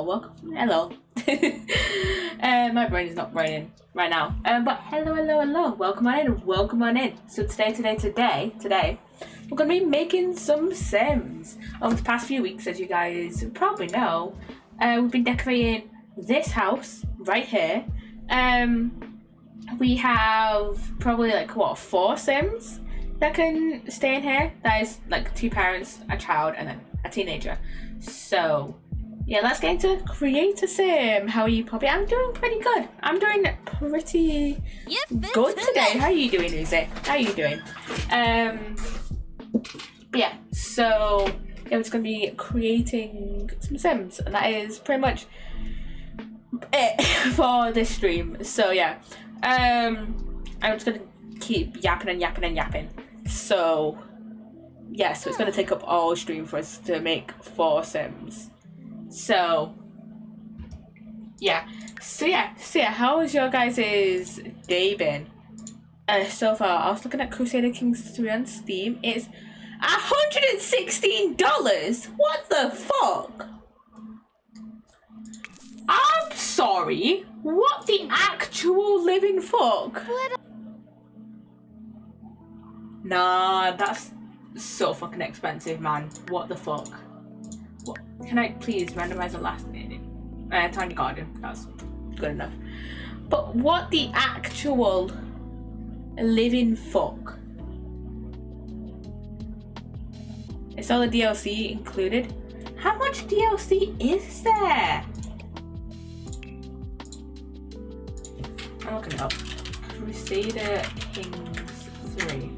Hello. My brain is not braining right now. But hello. Welcome on in. So today, we're gonna be making some Sims. Over the past few weeks, as you guys probably know, we've been decorating this house right here. We have probably 4 Sims that can stay in here. That is 2 parents, a child, and then a teenager. So yeah, let's get into create a Sim. How are you, Poppy? I'm doing pretty good. I'm doing pretty good today. How are you doing, Uzi? How are you doing? But yeah, so yeah, we're just gonna be creating some Sims, and that is pretty much it for this stream. So yeah, I'm just gonna keep yapping. So yeah, so it's gonna take up all stream for us to make 4 Sims. So yeah, how has your guys' day been so far? I was looking at Crusader Kings 3 on Steam. It's $116. What the fuck? I'm sorry, what the actual living fuck? Nah, that's so fucking expensive, man. What the fuck? What? Can I please randomize the last name? Tiny Garden. That's good enough. But what the actual living fuck? Is all the DLC included? How much DLC is there? I'm looking it up. Crusader Kings 3.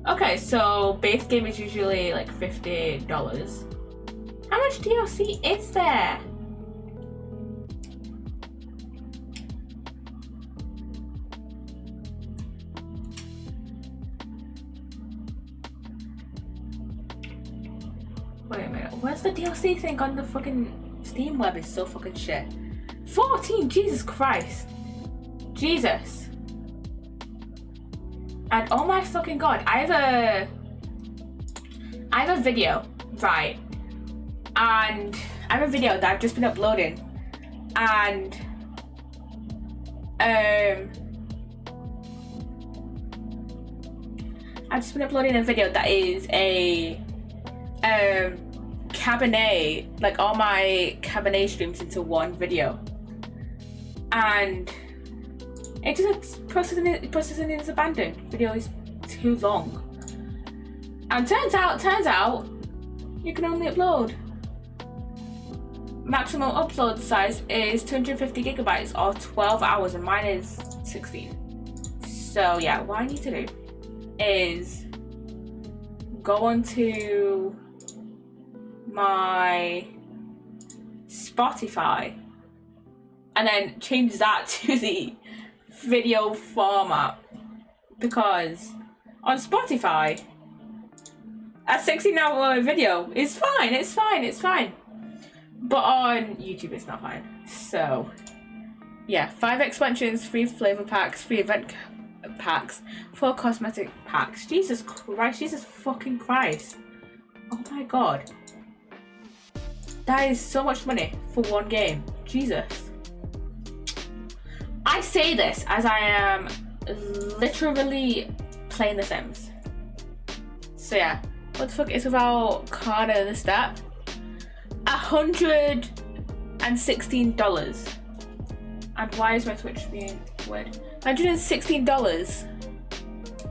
Okay, so base game is usually $50. How much DLC is there? Wait a minute, where's the DLC thing on the fucking Steam web? Is so fucking shit. 14, Jesus Christ. Jesus. And oh my fucking god, I have a video, right? And I have a video that I've just been uploading, and I've just been uploading a video that is a cabernet, all my cabernet streams into one video, and it just processing it as abandoned. Video is too long. And turns out you can only upload. Maximum upload size is 250 gigabytes or 12 hours, and mine is 16. So yeah, what I need to do is go onto my Spotify and then change that to the video format, because on Spotify a 16-hour video is fine, it's fine, but on YouTube it's not fine. So yeah, 5 expansions, 3 flavor packs, 3 event packs, 4 cosmetic packs. Jesus fucking Christ, oh my god, that is so much money for one game. Jesus. I say this as I am literally playing The Sims. So yeah, what the fuck is about Carter the stat? $116. And why is my Twitch being weird? $116.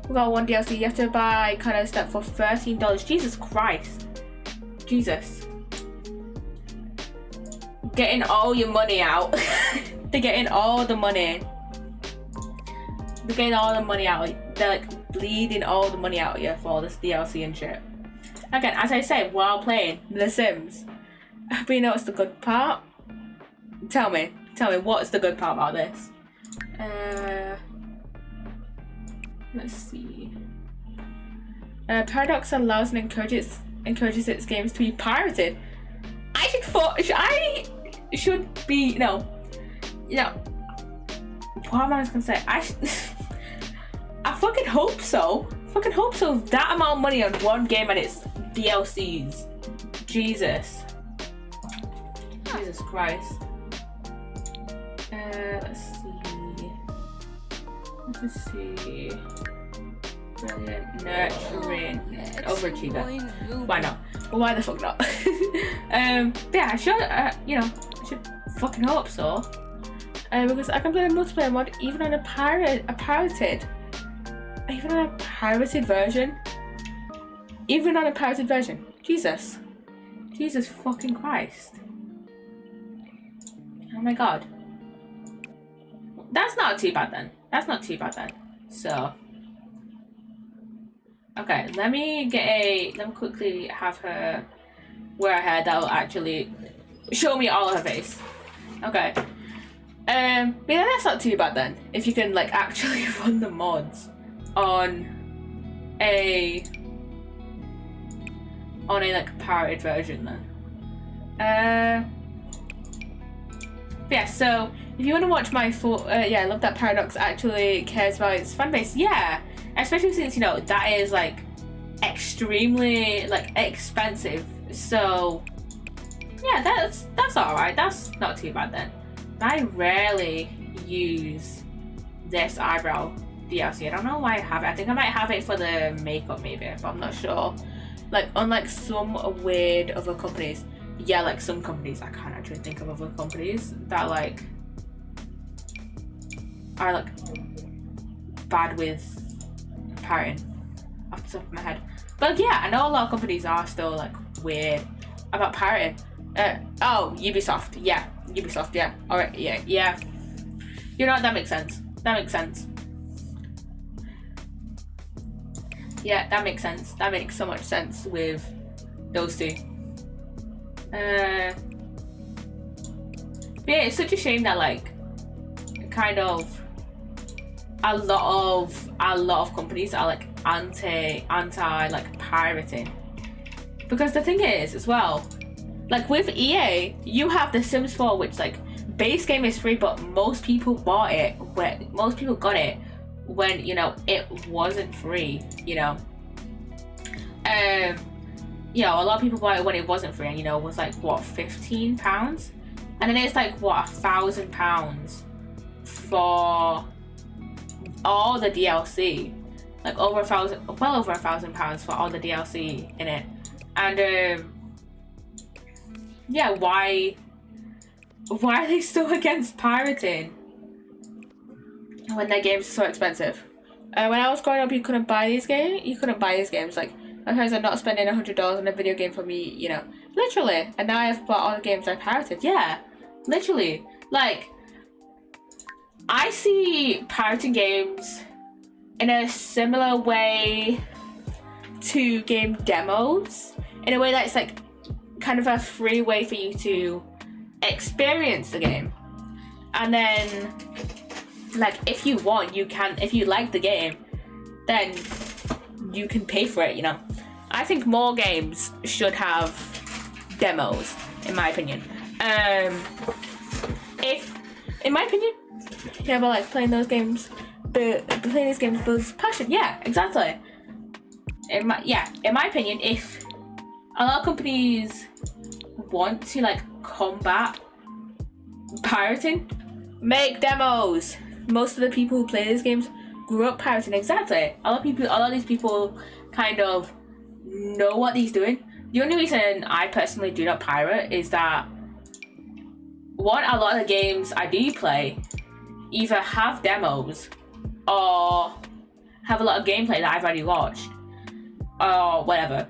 We got 1 DLC. You have to buy Carter the stat for $13. Jesus Christ. Jesus. Getting all your money out. They're getting all the money. They're bleeding all the money out of you for all this DLC and shit. Again, as I say, while playing The Sims. But you know what's the good part? Tell me, what's the good part about this? Let's see. Paradox allows and encourages its games to be pirated. I should be, what am I gonna say? I fucking hope so. That amount of money on one game and its DLCs. Jesus. Jesus Christ. Let's see. Brilliant, nurturing, overachiever. Why not? Well, why the fuck not? Yeah, I should, I should fucking hope so. Because I can play a multiplayer mod even on a pirated version. Even on a pirated version. Jesus fucking Christ. Oh my god. That's not too bad then. So. Okay, let me quickly have her wear a hair that'll actually show me all of her face. Okay. But yeah, that's not too bad then. If you can like actually run the mods on a like pirated version then. Yeah, so if you want to watch my full, I love that Paradox actually cares about its fan base. Yeah, especially since that is like extremely like expensive. So yeah, that's all right. That's not too bad then. I rarely use this eyebrow DLC. I don't know why I have it. I think I might have it for the makeup maybe, but I'm not sure. Like unlike some weird other companies. Yeah, like some companies, I can't actually think of other companies that like are like bad with pirating off the top of my head. But yeah, I know a lot of companies are still like weird about pirating. Oh, Ubisoft, yeah. Alright, yeah. You know what, that makes sense. Yeah, that makes sense. That makes so much sense with those two. But yeah, it's such a shame that like kind of a lot of companies are like anti like pirating, because the thing is as well, like with EA you have The Sims 4, which like base game is free, but most people got it when it wasn't free. A lot of people bought it when it wasn't free, and it was like what, £15, and then it's like what, £1,000 for all the DLC, like well over £1,000 for all the DLC in it. And yeah, why are they still against pirating when their games are so expensive? When I was growing up, you couldn't buy these games. Like, my parents are not spending $100 on a video game for me, literally. And now I've bought all the games I pirated. Yeah, literally. Like, I see pirating games in a similar way to game demos, in a way that's like kind of a free way for you to experience the game. And then, like, if you want, you can, if you like the game, then you can pay for it, I think more games should have demos, in my opinion. But like playing these games builds passion. Yeah, exactly. In my opinion, if a lot of companies want to like combat pirating, make demos. Most of the people who play these games grew up pirating. Exactly. A lot of these people kind of know what he's doing. The only reason I personally do not pirate is that a lot of the games I do play either have demos or have a lot of gameplay that I've already watched or whatever.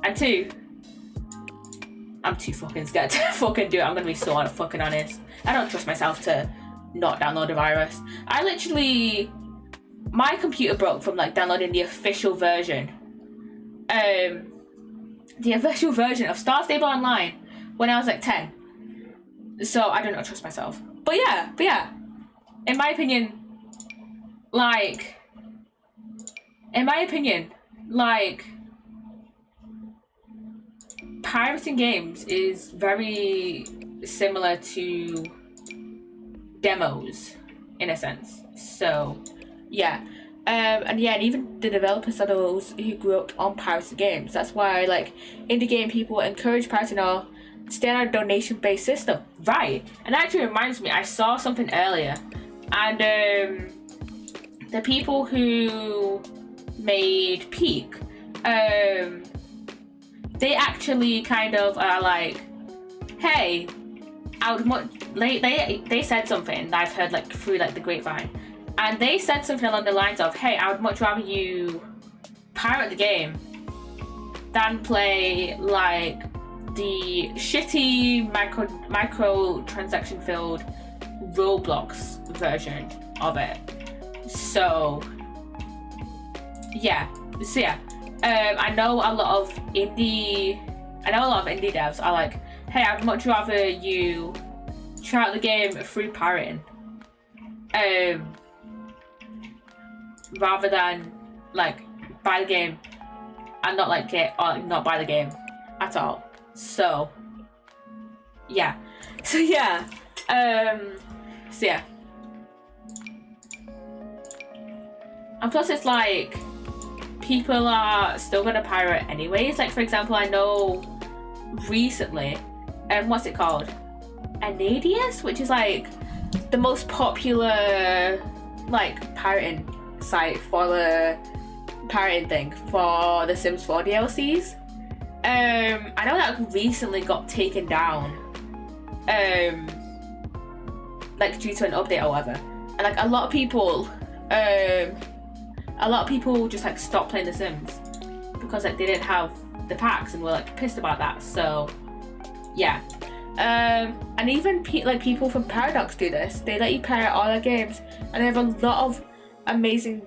And two, I'm too fucking scared to fucking do it. I'm gonna be so fucking honest. I don't trust myself to not download a virus. My computer broke from like downloading the official version. The official version of Star Stable Online when I was like 10. So I do not trust myself. But yeah. In my opinion, pirating games is very similar to demos in a sense. So yeah, And yeah, and even the developers are those who grew up on pirated games. That's why, like, indie game people encourage pirating or stay on a donation-based system. Right. And that actually reminds me, I saw something earlier. And the people who made Peak, they actually kind of are like, hey, I would much... They said something that I've heard, like, through, like, the grapevine. And they said something along the lines of, hey, I would much rather you pirate the game than play, like, the shitty microtransaction-filled Roblox version of it. So, yeah. I know a lot of indie devs are like, hey, I'd much rather you try out the game through pirating. Rather than like buy the game and not like it or not buy the game at all. So yeah. And plus it's like people are still gonna pirate anyways. Like for example, I know recently, what's it called? Anadius, which is like the most popular like pirating site for the pirating thing for the Sims 4 DLCs. I know that recently got taken down, like due to an update or whatever, and like a lot of people just like stopped playing the Sims because like they didn't have the packs and were like pissed about that. So yeah. And even people from Paradox do this. They let you pirate all their games, and they have a lot of amazing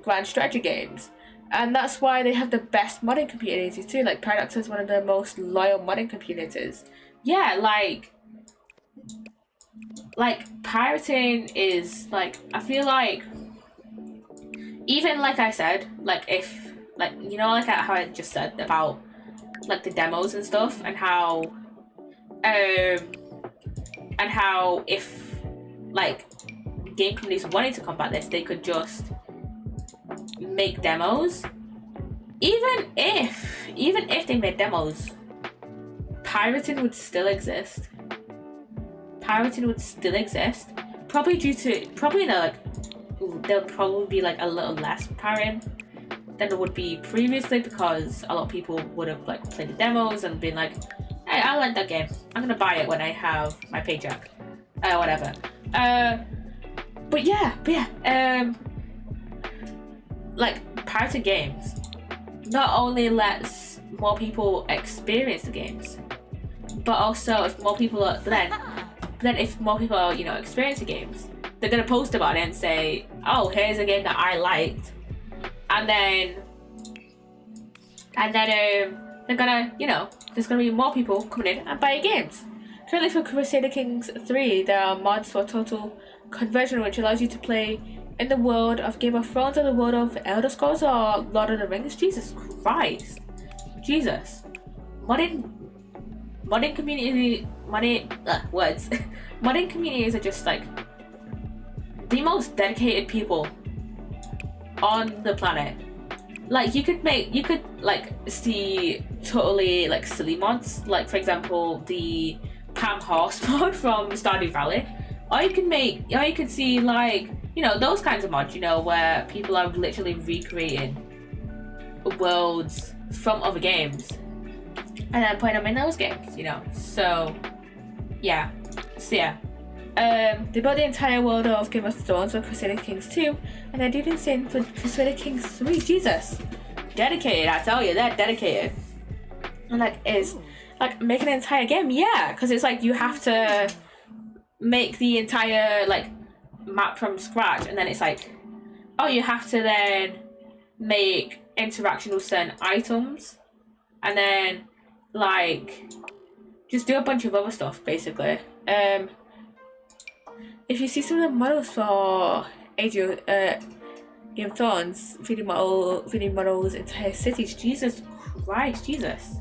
grand strategy games, and that's why they have the best modding community too. Like Paradox is one of the most loyal modding communities. Yeah, like pirating is like, I feel like, even like I said, like if like, you know, like how I just said about like the demos and stuff, and how if like game companies wanted to combat this, they could just make demos. Even if they made demos, pirating would still exist. Probably due to there'll probably be like a little less pirating than there would be previously, because a lot of people would have like played the demos and been like, hey, I like that game, I'm gonna buy it when I have my paycheck, whatever. But yeah, like pirated games not only lets more people experience the games, but also if more people are if more people are, you know, experiencing games, they're gonna post about it and say, oh, here's a game that I liked, and then they're gonna, you know, there's gonna be more people coming in and buying games. Currently for Crusader Kings 3, there are mods for total conversion, which allows you to play in the world of Game of Thrones or the world of Elder Scrolls or Lord of the Rings. Jesus Christ. Jesus. Modding community, modding communities are just like the most dedicated people on the planet. Like you could like see totally like silly mods, like for example the Pam Horse mod from Stardew Valley, or you could see like, you know, those kinds of mods, you know, where people are literally recreating worlds from other games and then putting them in those games, you know. So yeah. They built the entire world of Game of Thrones for Crusader Kings 2, and they did the same for Crusader Kings 3. Jesus. Dedicated, I tell you, they're dedicated. And like, is like making an entire game, yeah, because it's like you have to make the entire like map from scratch, and then it's like, oh, you have to then make interaction with certain items, and then like just do a bunch of other stuff basically. If you see some of the models for Game of Thrones, 3D models, entire cities, Jesus Christ, Jesus.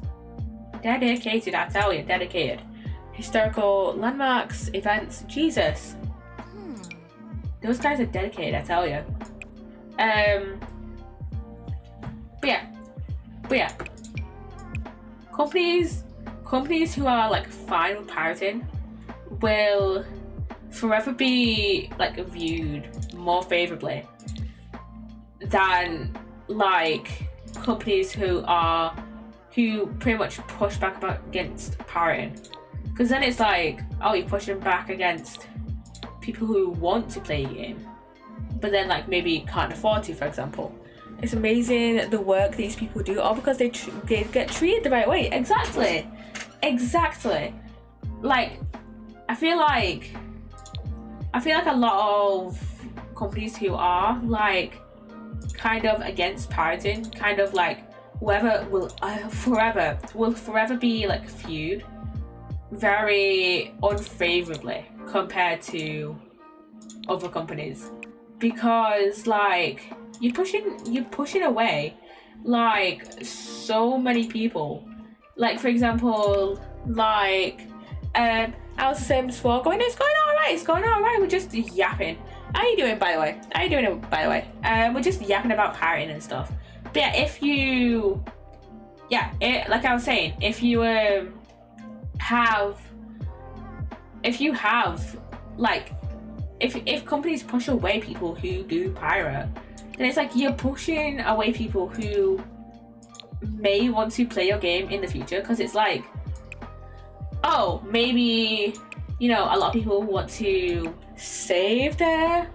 Dedicated, I tell you, dedicated. Historical landmarks, events, Jesus. Those guys are dedicated, I tell you. But yeah, companies who are like fine with pirating will forever be like viewed more favorably than like companies who pretty much push back against pirating, because then it's like, oh, you're pushing back against people who want to play a game but then like maybe can't afford to, for example. It's amazing the work these people do, all because they get treated the right way. Exactly. Like I feel like a lot of companies who are like kind of against pirating, kind of like whoever will forever be like viewed very unfavorably compared to other companies, because like you're pushing away like so many people. Like for example, like I was the same before, it's going all right, we're just yapping. How you doing, by the way? We're just yapping about pirating and stuff. But yeah, like I was saying, if you have like if companies push away people who do pirate, then it's like you're pushing away people who may want to play your game in the future, because it's like, oh, maybe, you know, a lot of people want to save their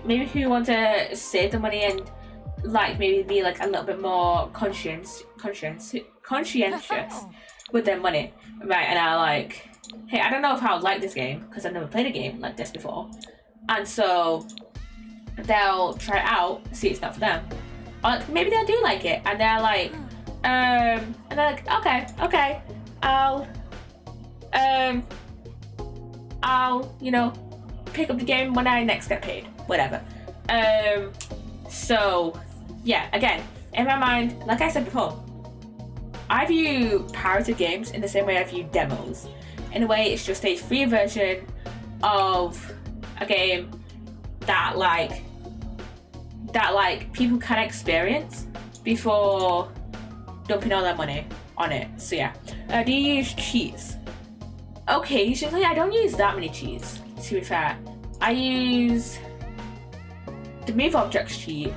maybe who want to save the money and like maybe be like a little bit more conscientious with their money, right? And I like, hey, I don't know if I would like this game because I've never played a game like this before, and so they'll try it out, see it's not for them, or maybe they'll do like it, and they're like, and they're like, okay, I'll you know, pick up the game when I next get paid, whatever. So yeah, again, in my mind, like I said before, I view pirated games in the same way I view demos. In a way, it's just a free version of a game that like people can experience before dumping all their money on it. So yeah. Do you use cheats? Occasionally, I don't use that many cheats, to be fair. I use the move objects cheat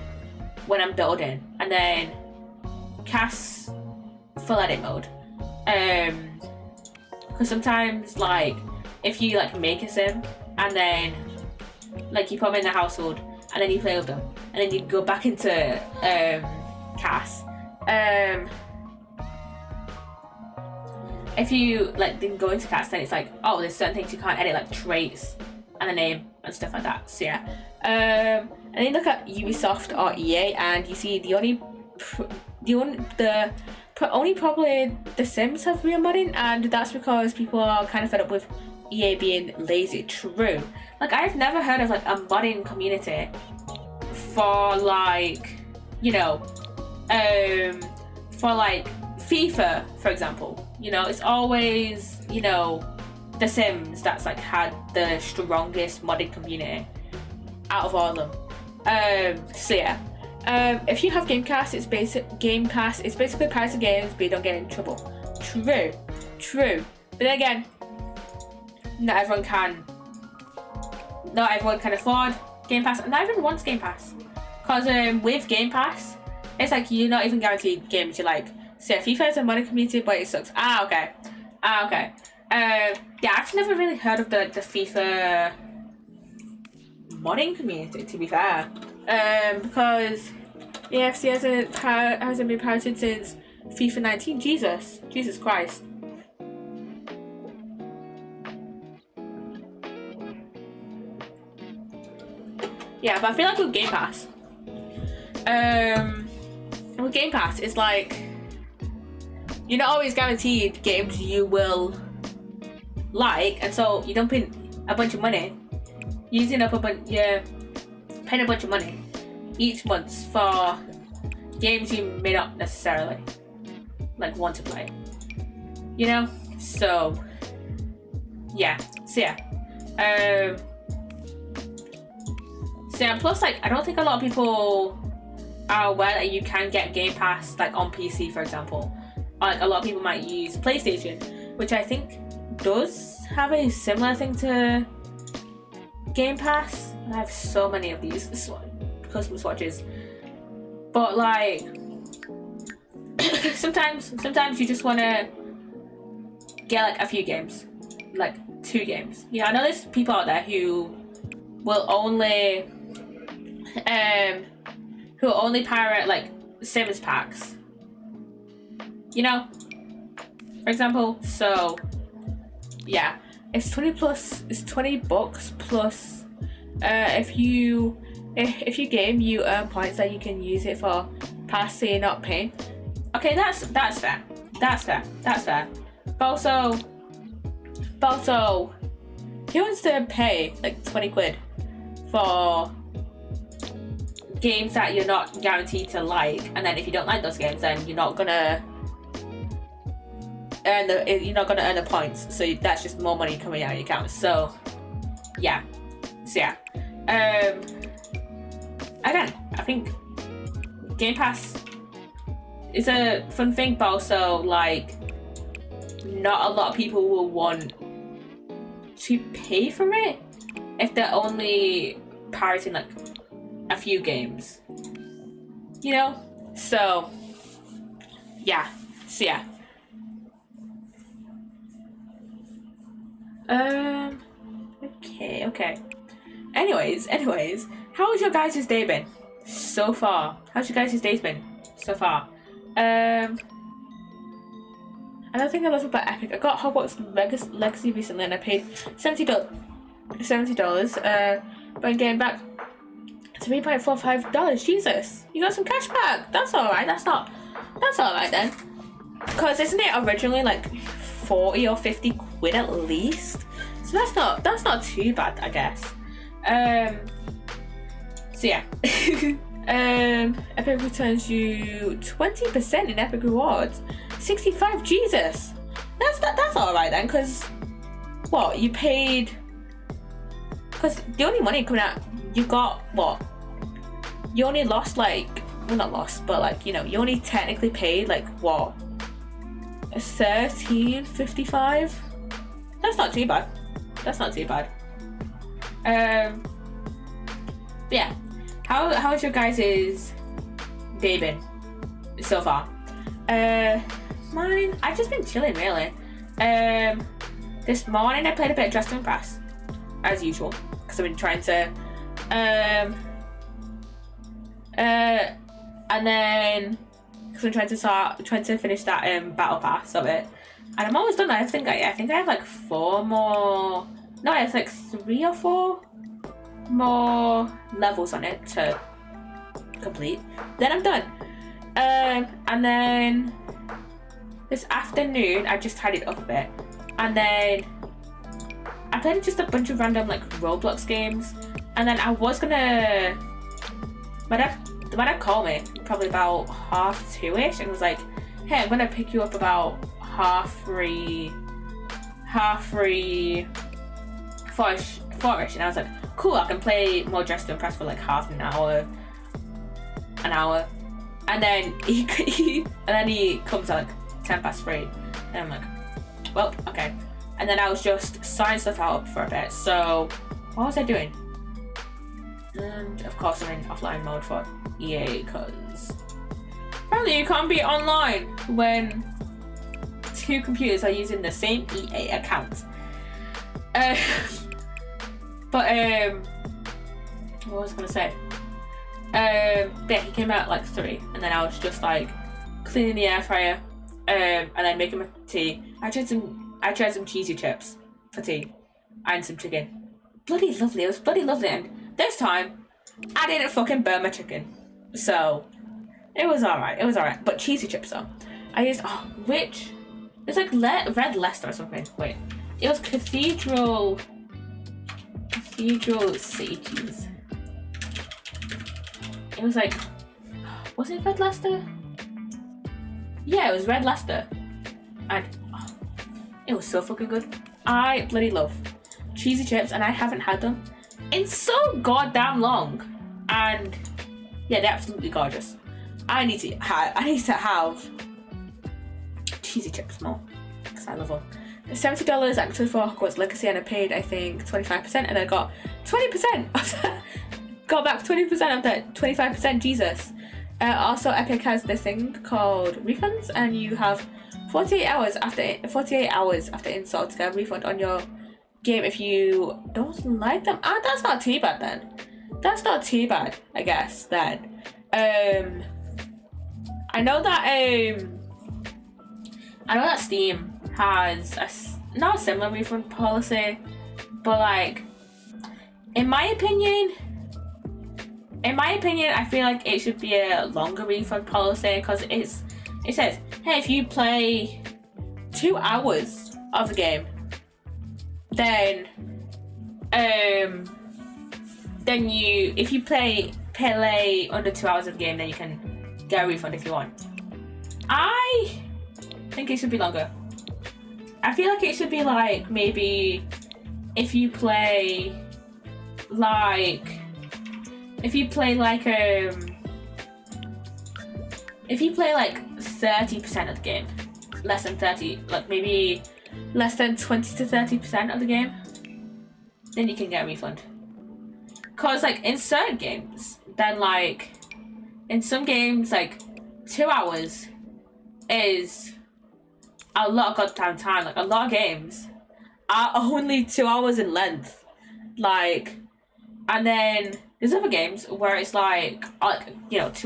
when I'm building, and then cast full edit mode. Because sometimes, like, if you like make a sim and then like you put them in the household and then you play with them and then you go back into cast. If you like then go into cast, then it's like, oh, there's certain things you can't edit, like traits and the name and stuff like that. So yeah. And then you look at Ubisoft or EA, and you see only probably The Sims have real modding, and that's because people are kind of fed up with EA being lazy. True. Like, I've never heard of like a modding community for like, you know, for like FIFA, for example. You know, it's always, you know, The Sims that's like had the strongest modding community out of all of them. So yeah. If you have Game Pass, it's basically pirated games, but you don't get in trouble. True. But then again, not everyone can afford Game Pass, and not everyone wants Game Pass. Because with Game Pass, it's like you're not even guaranteed games. You like, say FIFA is a modding community, but it sucks. Okay. Yeah, I've never really heard of the FIFA modding community, to be fair. Because the FC hasn't been pirated since FIFA 19. Jesus Christ. Yeah, but I feel like with Game Pass, it's like you're not always guaranteed games you will like, and so you're dumping a bunch of money, paying a bunch of money each month for games you may not necessarily like want to play, you know. So yeah. So yeah, plus like I don't think a lot of people are aware that you can get Game Pass like on PC, for example. Like a lot of people might use PlayStation, which I think does have a similar thing to Game Pass. I have so many of these custom swatches, but like sometimes you just want to get like a few games, like 2 games. Yeah, I know there's people out there who will only pirate like Sims packs, you know, for example. So yeah, it's 20 bucks plus if you game, you earn points that you can use it for pass, so you're not paying. Okay, that's fair. But also, who wants to pay like 20 quid for games that you're not guaranteed to like, and then if you don't like those games, then you're not gonna earn the points. So that's just more money coming out of your account. So yeah. Again, I think Game Pass is a fun thing, but also like not a lot of people will want to pay for it if they're only pirating like a few games, you know. So yeah. Okay. Anyways, how has your guys' day been so far? How's your guys' day been so far? Another thing I love about Epic, I got Hogwarts Legacy recently and I paid $70. But I'm getting back $3.45. Jesus, you got some cash back. That's alright. That's alright then. Because isn't it originally like 40 or 50 quid at least? So that's not too bad, I guess. So yeah. Epic returns you 20% in Epic rewards. 65, Jesus. That's alright then, because what you paid, because the only money coming out, you got what? You only lost like, well, not lost, but like, you know, you only technically paid like what? $13.55. That's not too bad. Yeah. How's your guys' day been so far? Mine, I've just been chilling really. This morning I played a bit of Dress to Impress, as usual, because I've been trying to and then because I'm trying to finish that battle pass of it, and I'm almost done. I think I have like 4 more. No, I have like 3 or 4 more levels on it to complete. Then I'm done. And then this afternoon I just tidied up a bit, and then I played just a bunch of random like Roblox games, and then I was gonna. My dad called me probably about 2:30ish and was like, "Hey, I'm gonna pick you up about 4:ish," and I was like, "Cool, I can play more Dress to Impress for like half an hour." And then he comes at like 3:10, and I'm like, "Well, okay." And then I was just signing stuff out for a bit. So what was I doing? And of course I'm in offline mode for EA, because apparently you can't be online when 2 computers are using the same EA account. But what was I gonna say? Yeah, he came out at like 3, and then I was just like cleaning the air fryer, and then making my tea. I tried some cheesy chips for tea and some chicken. Bloody lovely. It was bloody lovely, and this time I didn't fucking burn my chicken, so it was alright. But cheesy chips though. I used which it's like Red Leicester or something. Wait, it was Cathedral City cheese. It was like, was it Red Leicester? Yeah, it was Red Leicester, and it was so fucking good. I bloody love cheesy chips, and I haven't had them it's so goddamn long, and yeah, they're absolutely gorgeous. I need to have cheesy chips more because I love them. $70 actually for Hogwarts Legacy, and I paid I think 25%, and I got 20%. Got back 20% of that 25%. Jesus. Also, Epic has this thing called refunds, and you have 48 hours after install to get a refund on your game if you don't like them. That's not too bad then. That's not too bad, I guess. Then, I know that Steam has not a similar refund policy, but like, in my opinion, I feel like it should be a longer refund policy, because it says, hey, if you play 2 hours of the game, then if you play under 2 hours of the game, then you can get a refund if you want. I think it should be longer. I feel like it should be like, maybe if you play like 30% of the game, less than 30, like maybe less than 20 to 30% of the game, then you can get a refund. Cause like in certain games, then like in some games, like 2 hours is a lot of goddamn time. Like a lot of games are only 2 hours in length. Like, and then there's other games where it's like 2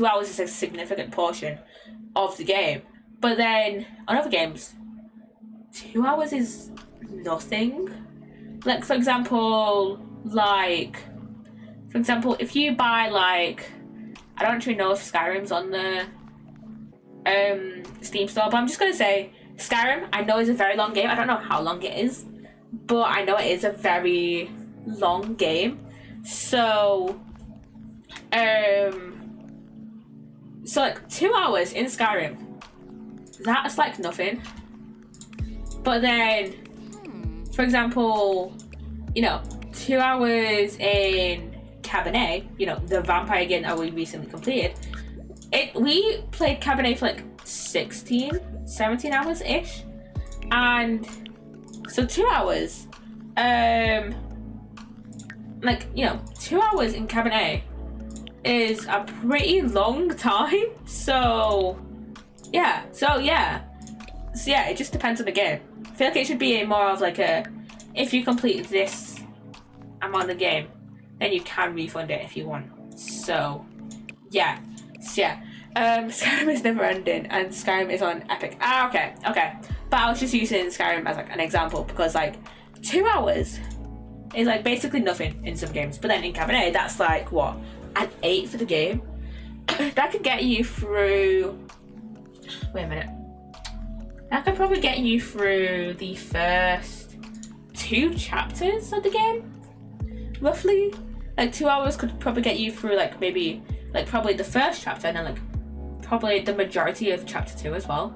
hours is a significant portion of the game. But then on other games, 2 hours is nothing. Like for example, if you buy like, I don't actually know if Skyrim's on the Steam store, but I'm just gonna say Skyrim, I know is a very long game. I don't know how long it is, but I know it is a very long game. So like 2 hours in Skyrim, that's like nothing. But then, for example, 2 hours in Cabernet, the vampire game that we recently completed, we played Cabernet for like 17 hours ish, and so 2 hours, 2 hours in Cabernet is a pretty long time. So yeah, it just depends on the game. I feel like it should be more of like if you complete this amount of game, then you can refund it if you want. So yeah. Skyrim is never ending, and Skyrim is on Epic. Okay. But I was just using Skyrim as like an example, because like 2 hours is like basically nothing in some games. But then in Cabernet, that's like what, an 8 for the game. That could get you through. Wait a minute. That could probably get you through the first 2 chapters of the game, roughly. Like 2 hours could probably get you through like maybe like probably the first chapter, and then like probably the majority of chapter 2 as well.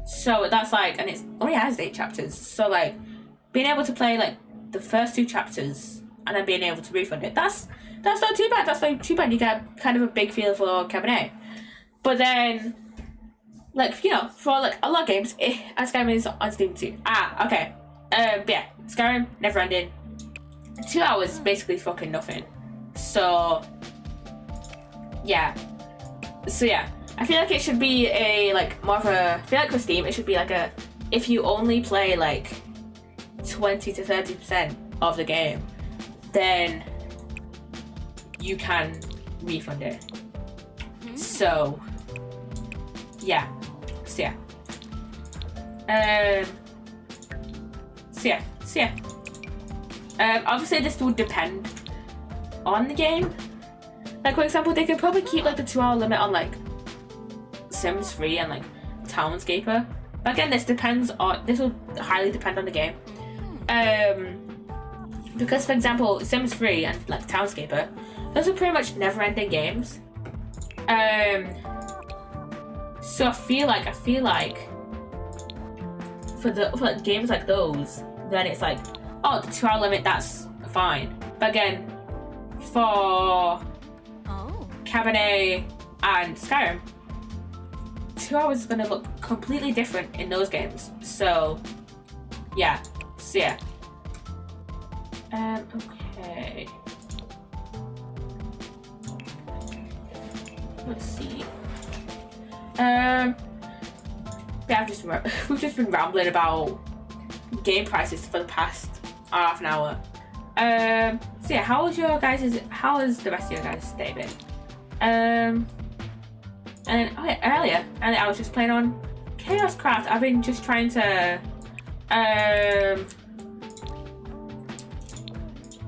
So that's like, and it only has 8 chapters. So like being able to play like the first 2 chapters and then being able to refund it, that's not too bad. That's not too bad. You get kind of a big feel for Cabernet. But then, like, for like a lot of games, Skyrim is on Steam too. Okay. But yeah, Skyrim, never ending. 2 hours is basically fucking nothing. So yeah. I feel like it should be I feel like for Steam, it should be like if you only play like 20 to 30% of the game, then you can refund it. So yeah. Obviously this would depend on the game. Like for example, they could probably keep like the 2 hour limit on like Sims 3 and like Townscaper. But again, this will highly depend on the game. Because for example, Sims 3 and like Townscaper, those are pretty much never ending games. So I feel like for like games like those, then it's like, oh, the 2 hour limit, that's fine. But again, for Oh. Cabernet and Skyrim. 2 hours is gonna look completely different in those games. So yeah. So yeah. Okay. Let's see. Yeah, we've just been rambling about game prices for the past half an hour. So yeah, how has the rest of your guys' day been? And then earlier I was just playing on Chaos Craft. I've been just trying to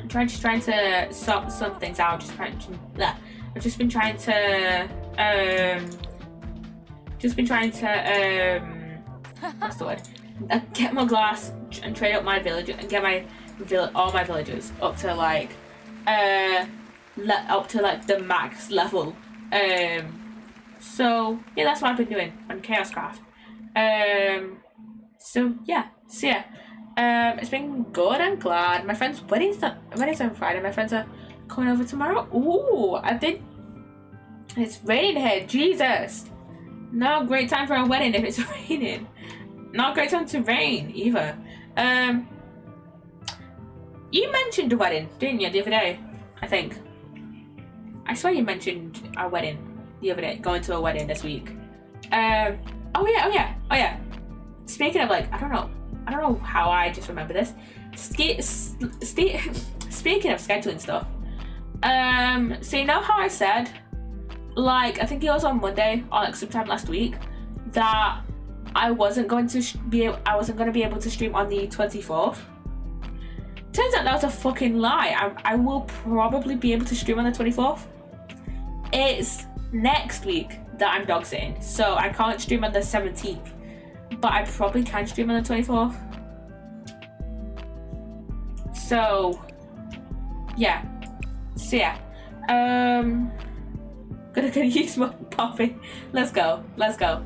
trying to sort some things out. I've just been trying to what's the word? Get more glass and trade up my village and get all my villagers up to like the max level. So yeah, that's what I've been doing on Chaos Craft. So yeah. It's been good. I'm glad. My friend's wedding's on Friday. My friends are coming over tomorrow. Ooh, it's raining here. Jesus. No great time for a wedding if it's raining. Not a great time to rain either. You mentioned a wedding, didn't you, the other day? I think. I swear you mentioned a wedding the other day. Going to a wedding this week. Oh yeah. Speaking of like, I don't know how I just remember this. Speaking of scheduling stuff. So you know how I said, like, I think it was on Monday or like sometime last week, that I wasn't going to be able to stream on the 24th. Turns out that was a fucking lie. I will probably be able to stream on the 24th. It's next week that I'm dog sitting, so I can't stream on the 17th, but I probably can stream on the 24th. So yeah. Gonna use more Poppy. Let's go.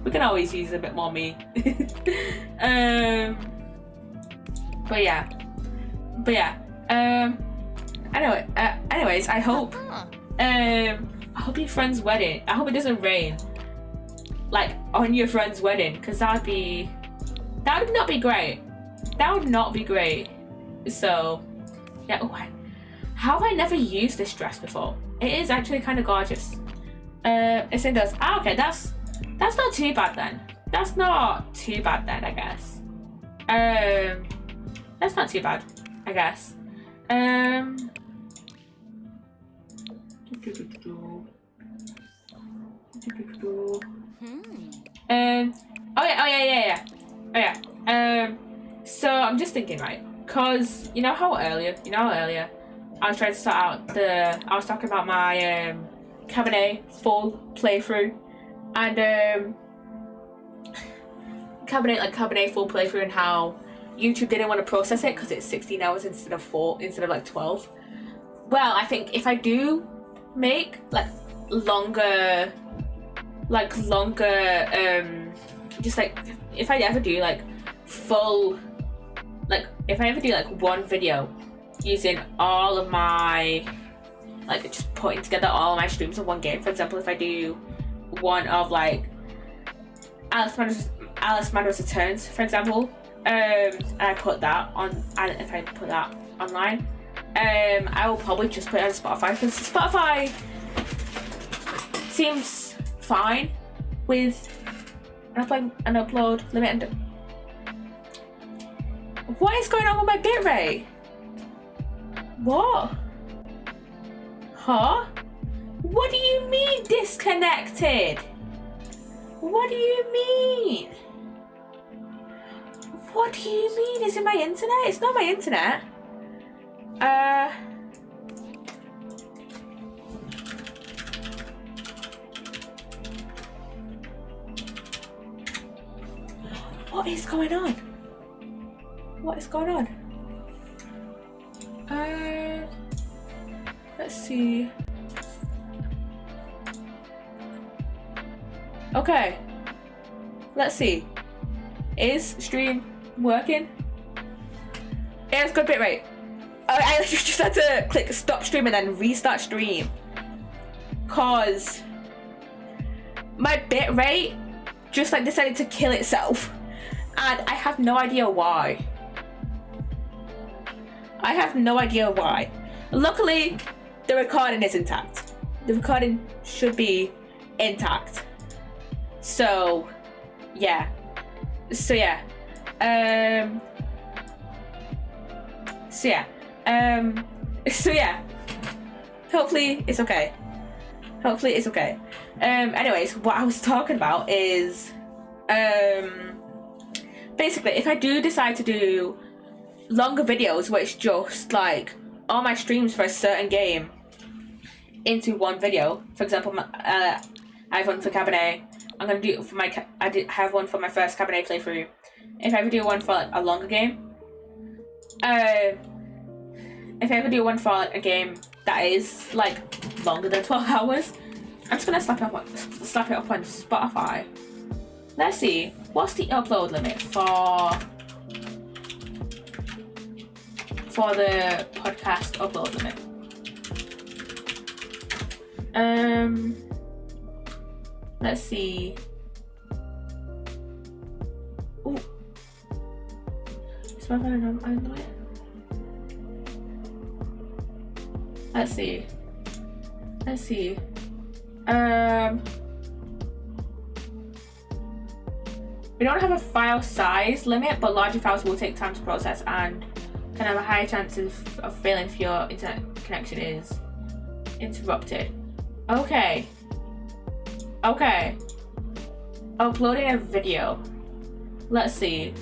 We can always use a bit more me. But yeah. Anyways, I hope your friend's wedding. I hope it doesn't rain, like on your friend's wedding, because that would not be great. So yeah. How have I never used this dress before? It is actually kind of gorgeous. It's indoors. Okay, that's not too bad then. I guess. That's not too bad, I guess. Oh yeah. So I'm just thinking, right? Cause you know how earlier I was trying to sort out I was talking about my Cabernet full playthrough, and Cabernet full playthrough, and how YouTube didn't want to process it because it's 16 hours instead of 12. Well, I think if I do make longer, just like if I ever do one video using all of my, just putting together all of my streams in one game. For example, if I do one of Alice Madras Returns, for example, and I put that on, and if I put that online, I will probably just put it on Spotify, because Spotify seems fine with an upload limit. And what is going on with my bitrate? What? Huh? What do you mean disconnected? What do you mean? What do you mean? Is it my internet? It's not my internet. What is going on? Let's see. Okay. Let's see. Is stream working? It has good bitrate. I just had to click stop stream and then restart stream. Cause my bit rate just like decided to kill itself. And I have no idea why. I have no idea why. Luckily, the recording is intact. The recording should be intact. So, yeah. So yeah. Hopefully it's okay. Hopefully it's okay. Anyways, what I was talking about is basically if I do decide to do longer videos where it's just like all my streams for a certain game into one video, for example, I have one for Cabernet. I'm gonna do it for my I have one for my first Cabernet playthrough. If I ever do one for like, a longer game, if I ever do one for like, a game that is like longer than 12 hours, I'm just gonna slap it up on Spotify. Let's see, what's the upload limit for the podcast upload limit? Let's see. Ooh. Let's see. Let's see. We don't have a file size limit, but larger files will take time to process and can have a higher chance of failing if your internet connection is interrupted. Okay. Okay. Uploading a video. Let's see.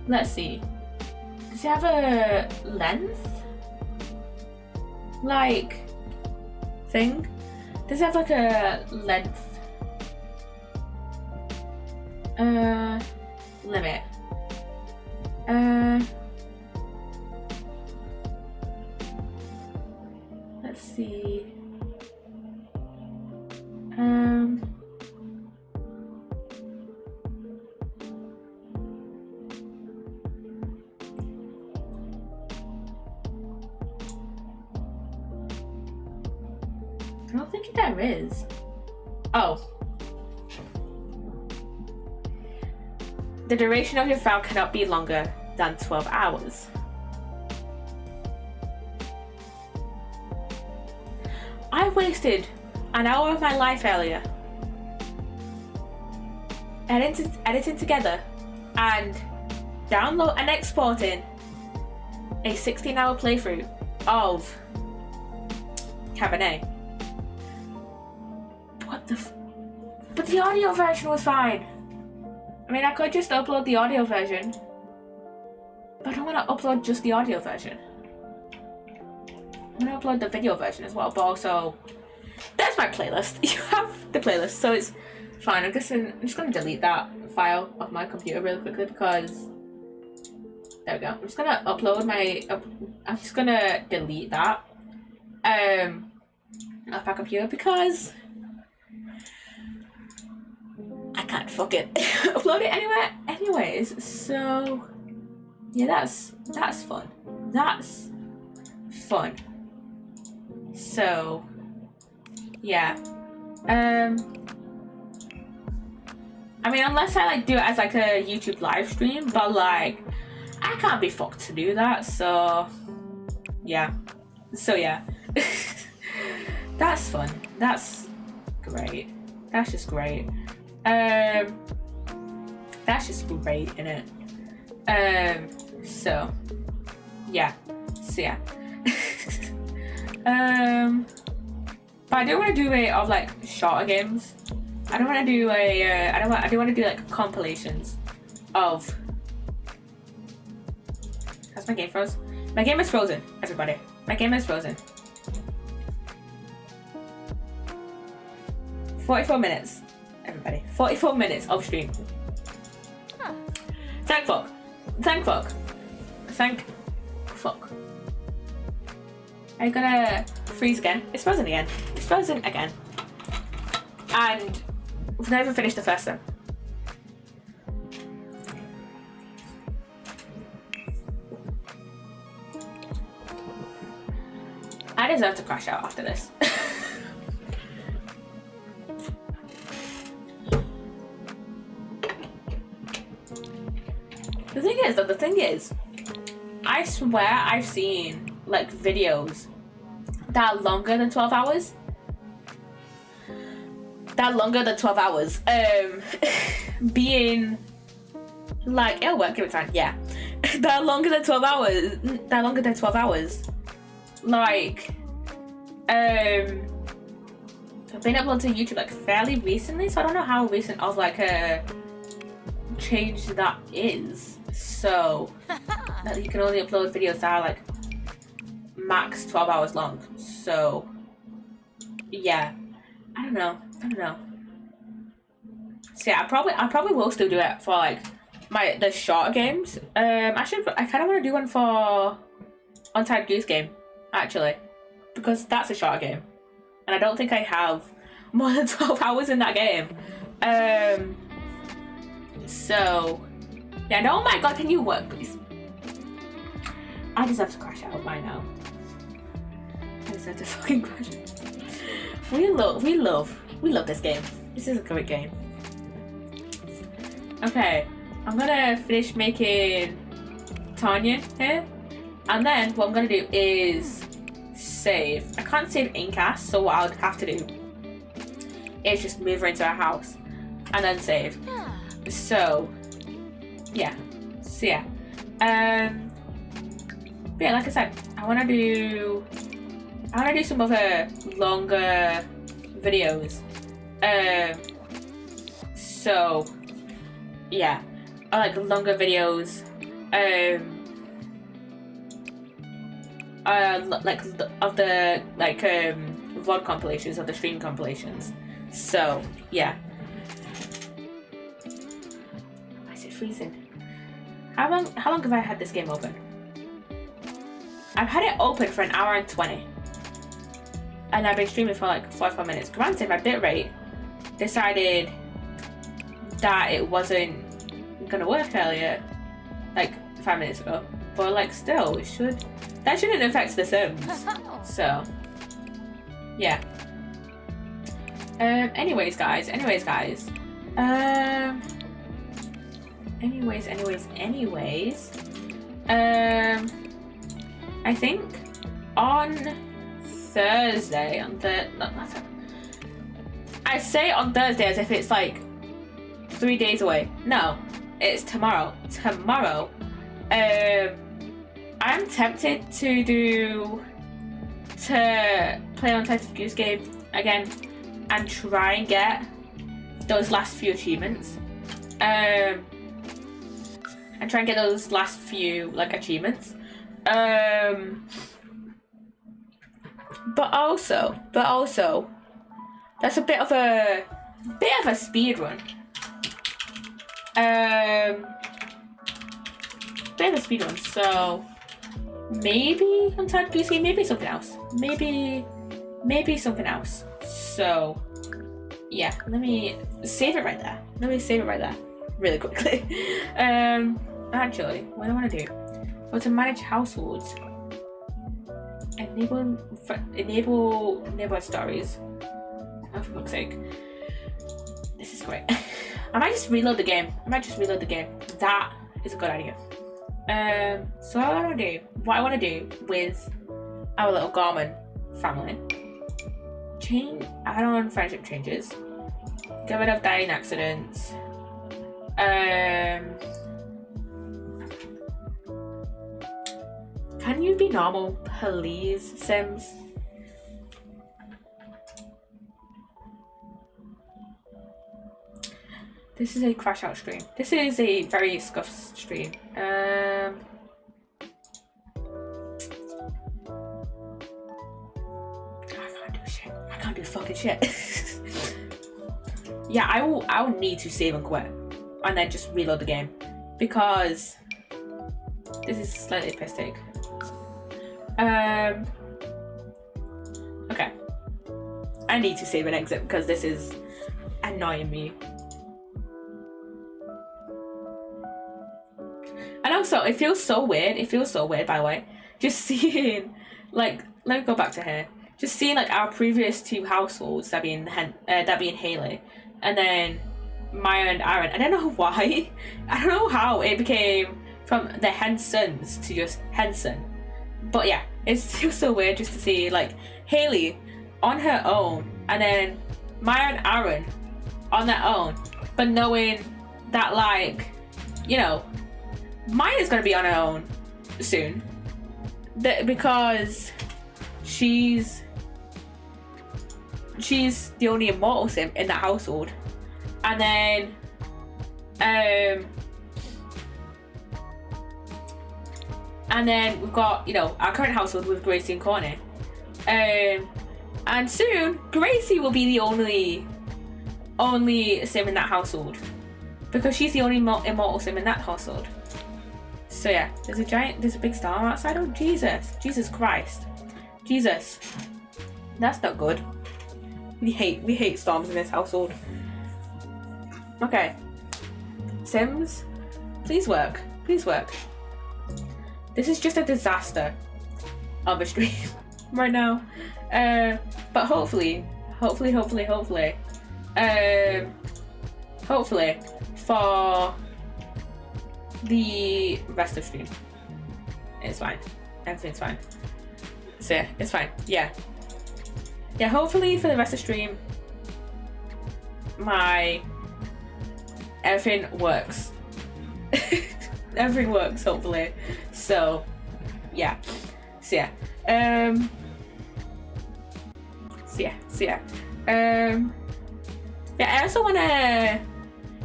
Let's see. Does it have a length? Like thing? Does it have like a length? Limit. Let's see. I don't think there is. Oh. The duration of your file cannot be longer than 12 hours. I wasted an hour of my life earlier editing together and download and exporting a 16-hour playthrough of Cabernet. But the audio version was fine. I mean, I could just upload the audio version, but I don't want to upload just the audio version. I'm gonna upload the video version as well, but also there's my playlist. You have the playlist, so it's fine. I'm just gonna delete that file off my computer really quickly because there we go. I'm just gonna upload I'm just gonna delete that off my computer because I can't fucking upload it anywhere. Anyways, so yeah, that's fun. That's fun. So yeah. I mean, unless I like do it as like a YouTube live stream, but like I can't be fucked to do that, so yeah. So yeah. That's fun. That's great. That's just great. That's just great, innit? So yeah. So yeah. But I do want to do a of like shorter games. I don't want to do a. I do want to do like compilations of. Has my game froze? My game is frozen, everybody. My game is frozen. 44 minutes, everybody. 44 minutes of stream. Huh. Thank fuck. Thank fuck. Thank fuck. Are you gonna freeze again? It's frozen again. It's frozen again. And we've never finished the first one. I deserve to crash out after this. The thing is, I swear I've seen like videos that are longer than 12 hours. Being like, it'll work, give it time, yeah. That are longer than 12 hours. Like, been uploaded to YouTube like fairly recently, so I don't know how recent of like a change that is. So that you can only upload videos that are like max 12 hours long. So yeah, I don't know. So yeah, I probably will still do it for like the shorter games. I kind of want to do one for Untitled Goose Game actually, because that's a shorter game, and I don't think I have more than 12 hours in that game. So yeah, no, oh my god, can you work please? I deserve to crash out by now. I deserve to fucking crash out. We love this game. This is a great game. Okay, I'm gonna finish making Tanya here, and then what I'm gonna do is save. I can't save in cast, so what I'll have to do is just move her into our house and then save. So yeah. But yeah, like I said, I wanna do some other longer videos. So yeah, I like longer videos. Like of the VOD compilations, of the stream compilations. So yeah. Why is it freezing? How long have I had this game open? I've had it open for 1 hour and 20. And I've been streaming for like 45 minutes. Granted, my bitrate decided that it wasn't gonna work earlier, like 5 minutes ago. But like still, that shouldn't affect the Sims. So yeah. Anyways guys. I think on Thursday, I say on Thursday as if it's like 3 days away. No, it's tomorrow. I'm tempted to play Untitled Goose Game again and try and get those last few achievements. But also, that's a bit of a speed run. So maybe Untitled Goose Game, maybe something else. Maybe something else. So yeah, let me save it right there. Really quickly. Actually, what I want to do, go to manage households, enable neighborhood stories. Oh, for fuck's sake, this is great. I might just reload the game. That is a good idea. So what I want to do with our little Garmin family, add on friendship changes, get rid of dying accidents. Can you be normal, please, Sims? This is a crash out stream. This is a very Scuffed stream. I can't do fucking shit. Yeah, I will need to save and quit and then just reload the game because this is slightly piss take. Okay. I need to save and exit because this is annoying me. And also, it feels so weird, by the way, just seeing, like, let me go back to here. Just seeing like our previous two households, that being Haley, and then Maya and Aaron. I don't know why. I don't know how it became from the Hensons to just Henson. But yeah, it's just so weird just to see like Haley on her own, and then Maya and Aaron on their own, but knowing that like, you know, Maya's gonna be on her own soon, because she's the only immortal sim in that household. And then we've got, you know, our current household with Gracie and Courtney, and soon Gracie will be the only sim in that household, because she's the only immortal sim in that household. So yeah, there's a big storm outside. Oh Jesus Christ, Jesus, that's not good. We hate storms in this household. Okay, Sims, please work. This is just a disaster of a stream right now. But hopefully for the rest of the stream, it's fine. Everything's fine. So yeah, it's fine. Yeah, hopefully for the rest of the stream, everything works. Everything works, hopefully. So yeah. I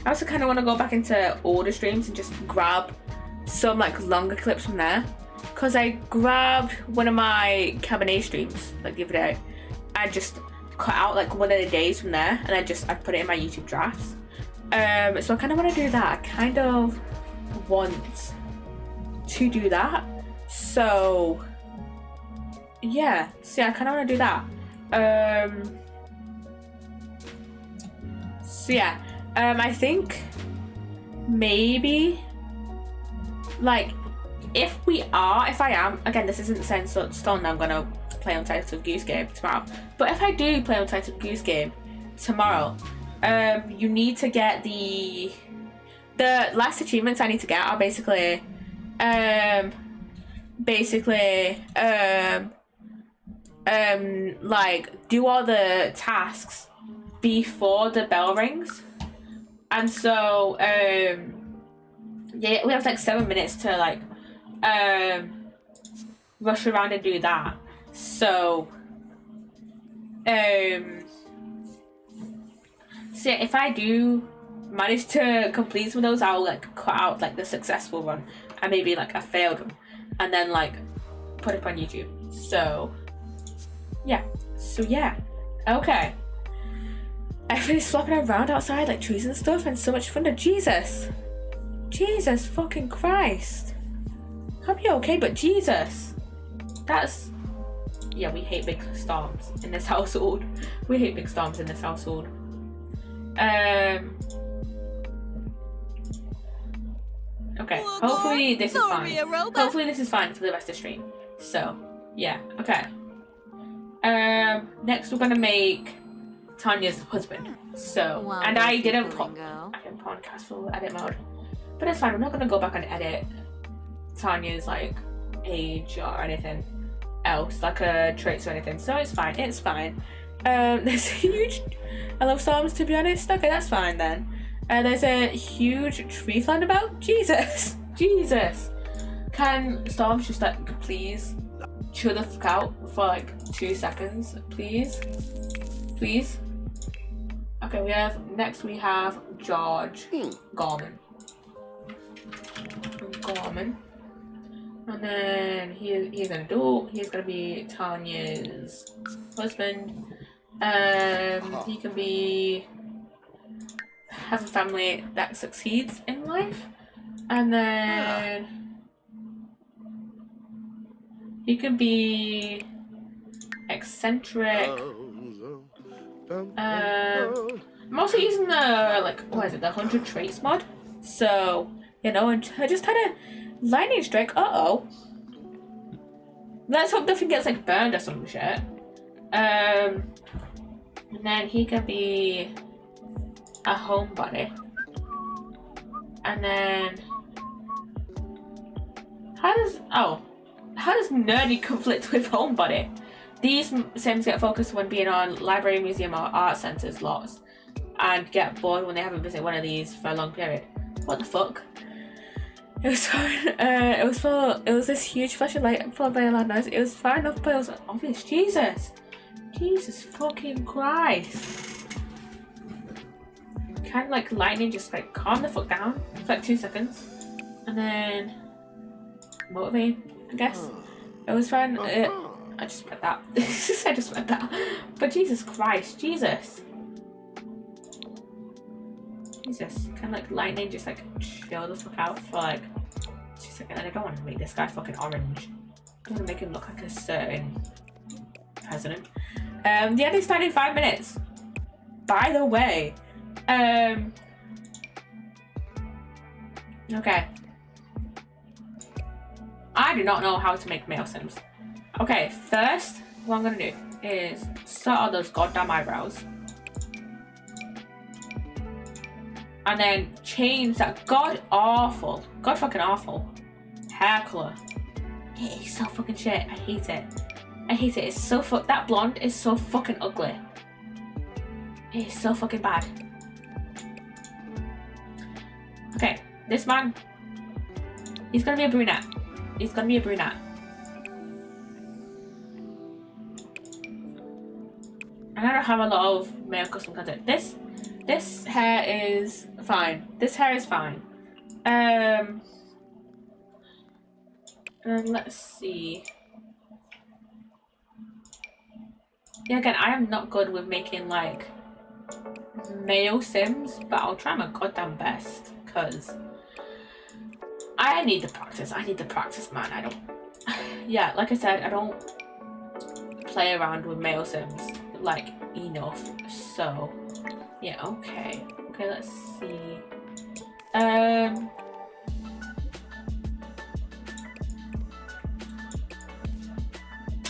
also kind of want to go back into older streams and just grab some like longer clips from there, because I grabbed one of my Cabernet streams like the other day. I just cut out like one of the days from there, and I put it in my YouTube drafts. So I kind of want to do that. I kind of want to do that. So yeah, I kind of want to do that. I think maybe like if I am, again, this isn't set in stone that I'm gonna play Untitled Goose Game tomorrow, but if I do play Untitled Goose Game tomorrow, you need to get the last achievements I need to get are basically like do all the tasks before the bell rings. And so we have like 7 minutes to like rush around and do that. So if I do manage to complete some of those, I'll like cut out like the successful one and maybe like a failed one, and then like put it on YouTube. So yeah, okay. Everybody's flopping around outside like trees and stuff, and so much fun. Jesus fucking Christ. Hope you're okay, but Jesus, we hate big storms in this household. Okay, hopefully this is fine. Hopefully this is fine for the rest of the stream. So yeah, okay. Next we're gonna make Tanya's husband. So, and I didn't podcast for edit mode, but it's fine. I'm not gonna go back and edit Tanya's like age or anything else, like traits or anything. So it's fine. There's a huge. I love storms, to be honest. Okay, that's fine then. There's a huge tree flying about. Jesus. Can storms just like please chill the fuck out for like 2 seconds, please? Okay, we have George Gorman. And then he's an adult. He's gonna be Tanya's husband. He can have a family that succeeds in life, and then he can be eccentric. I'm also using the the 100 traits mod. So, you know, and I just had a lightning strike. Let's hope nothing gets like burned or some shit. And then he can be a homebody. And then how does nerdy conflict with homebody? These sims get focused when being on library, museum, or art centers lots, and get bored when they haven't visited one of these for a long period. What the fuck? It was this huge flashing light followed by a loud noise. It was far enough, but it was obvious. Jesus fucking Christ. Kind of like lightning, just like calm the fuck down for like 2 seconds, and then motivate, I guess. It was fine. I just read that. I just read that. But Jesus Christ, Jesus, kind of like lightning, just like chill the fuck out for like 2 seconds. And I don't want to make this guy fucking orange. I want to make him look like a certain president. The ending started in 5 minutes. By the way, okay. I do not know how to make male sims. Okay, first, what I'm gonna do is sort out those goddamn eyebrows. And then change that god fucking awful hair colour. It is so fucking shit. I hate it. It's so that blonde is so fucking ugly. It is so fucking bad. Okay, this man, he's gonna be a brunette. And I don't have a lot of male custom content. This hair is fine. And let's see. Yeah, again, I am not good with making like male sims, but I'll try my goddamn best, because I need the practice, man. I don't, yeah, like I said, I don't play around with male sims like enough, so yeah. Okay, let's see.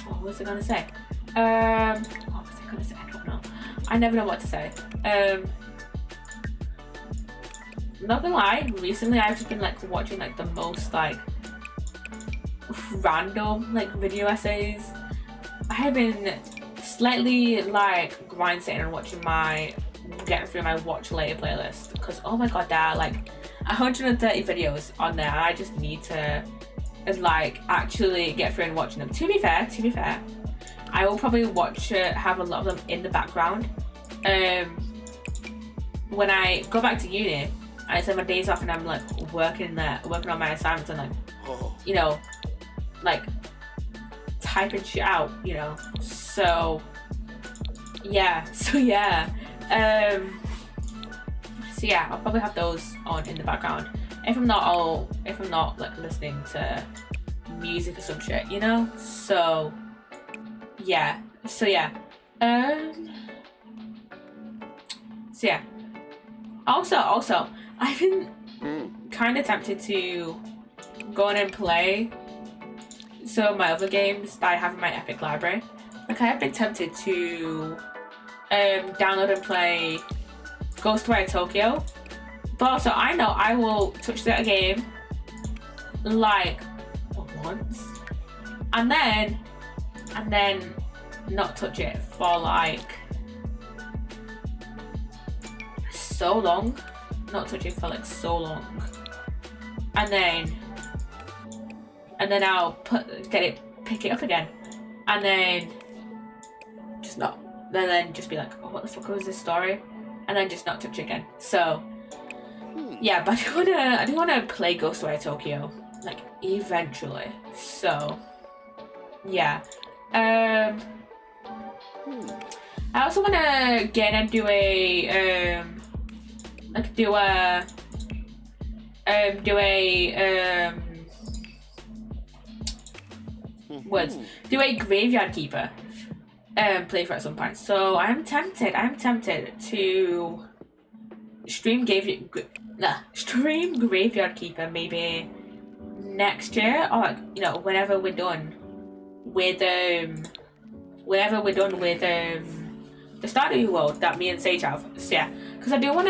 What was I gonna say? I don't know. I never know what to say. Not gonna lie, recently I've just been like watching like the most like random like video essays. I have been slightly like grind sitting and getting through my watch later playlist, because oh my god, there are like 130 videos on there, and I just need to like actually get through and watching them. To be fair, I will probably have a lot of them in the background. When I go back to uni, I spend my days off and I'm like working on my assignments and like, you know, like typing shit out, you know. So yeah. So yeah, I'll probably have those on in the background. If I'm not like listening to music or some shit, you know. So yeah. Also, I've been kind of tempted to go on and play some of my other games that I have in my Epic library. Like, I have been tempted to download and play Ghostwire Tokyo, but also I know I will touch that game like once, and then not touch it for like so long, and then I'll pick it up again, and then just be like, oh, what the fuck was this story, and then just not touch it again. So yeah, but I do wanna play Ghostwire Tokyo like eventually. So yeah. I also wanna get and do a Graveyard Keeper playthrough at some point. So I'm tempted to stream Graveyard Keeper maybe next year, or like, you know, whenever we're done with whenever we're done with the Stardew World that me and Sage have. So yeah, because I do want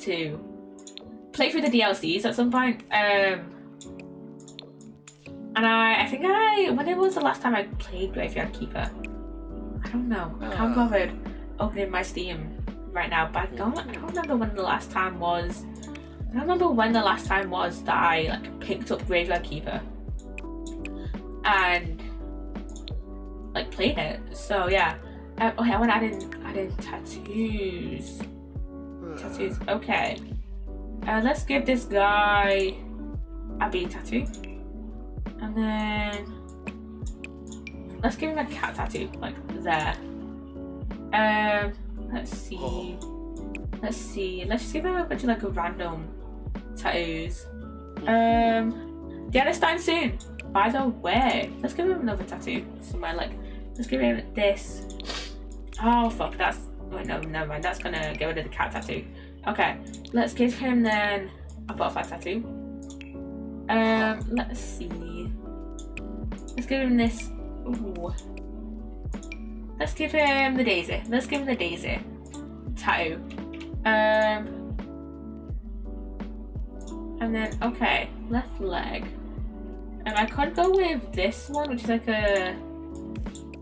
to play through the DLCs at some point. And I think when it was the last time I played Graveyard Keeper? I don't know. I can't bother opening my Steam right now, but I don't remember when the last time was. I don't remember when the last time was that I like picked up Graveyard Keeper and like played it. So yeah. Okay, I want to add in tattoos. Tattoos. Okay. Let's give this guy a bee tattoo. And then let's give him a cat tattoo, like there. Let's see. Let's just give him a bunch of like random tattoos. Start soon. By the way, let's give him another tattoo somewhere. Like, let's give him this. Oh fuck, wait, no, never mind. That's gonna get rid of the cat tattoo. Okay, let's give him then a butterfly tattoo. Let's see. Let's give him this. Ooh. Let's give him the daisy. Let's give him the daisy tattoo. And then okay, left leg. And I could go with this one, which is like a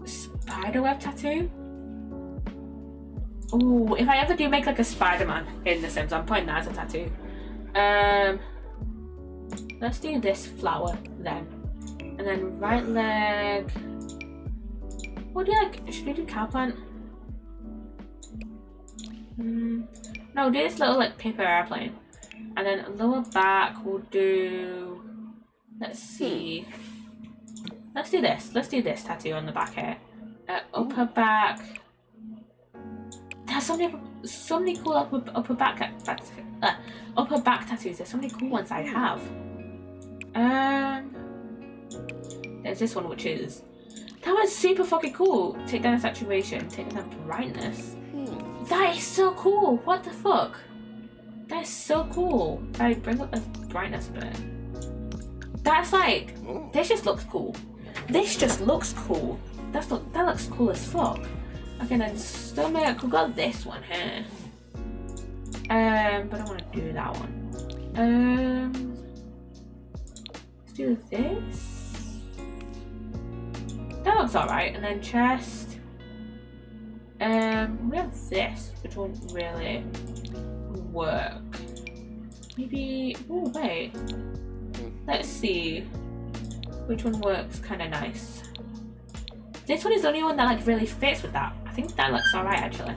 spiderweb tattoo. Ooh, if I ever do make like a Spider-Man in The Sims, I'm putting that as a tattoo. Let's do this flower then. And then right leg. What do you like? Should we do cow plant? No, do this little like paper airplane. And then lower back we'll do, let's see. Let's do this. Let's do this tattoo on the back here. Upper back. There's so many cool upper back tattoos. There's so many cool ones I have. There's this one which is, that was super fucking cool. Take down the saturation, take down the brightness. That is so cool. What the fuck? That is so cool. I bring up the brightness a bit. That's like, this just looks cool. This just looks cool. That looks cool as fuck. Okay, then stomach, we've got this one here. But I don't want to do that one. Let's do this. That looks alright. And then chest. We have this, which won't really work. Maybe, oh wait. Let's see which one works kind of nice. This one is the only one that like really fits with that. I think that looks alright actually.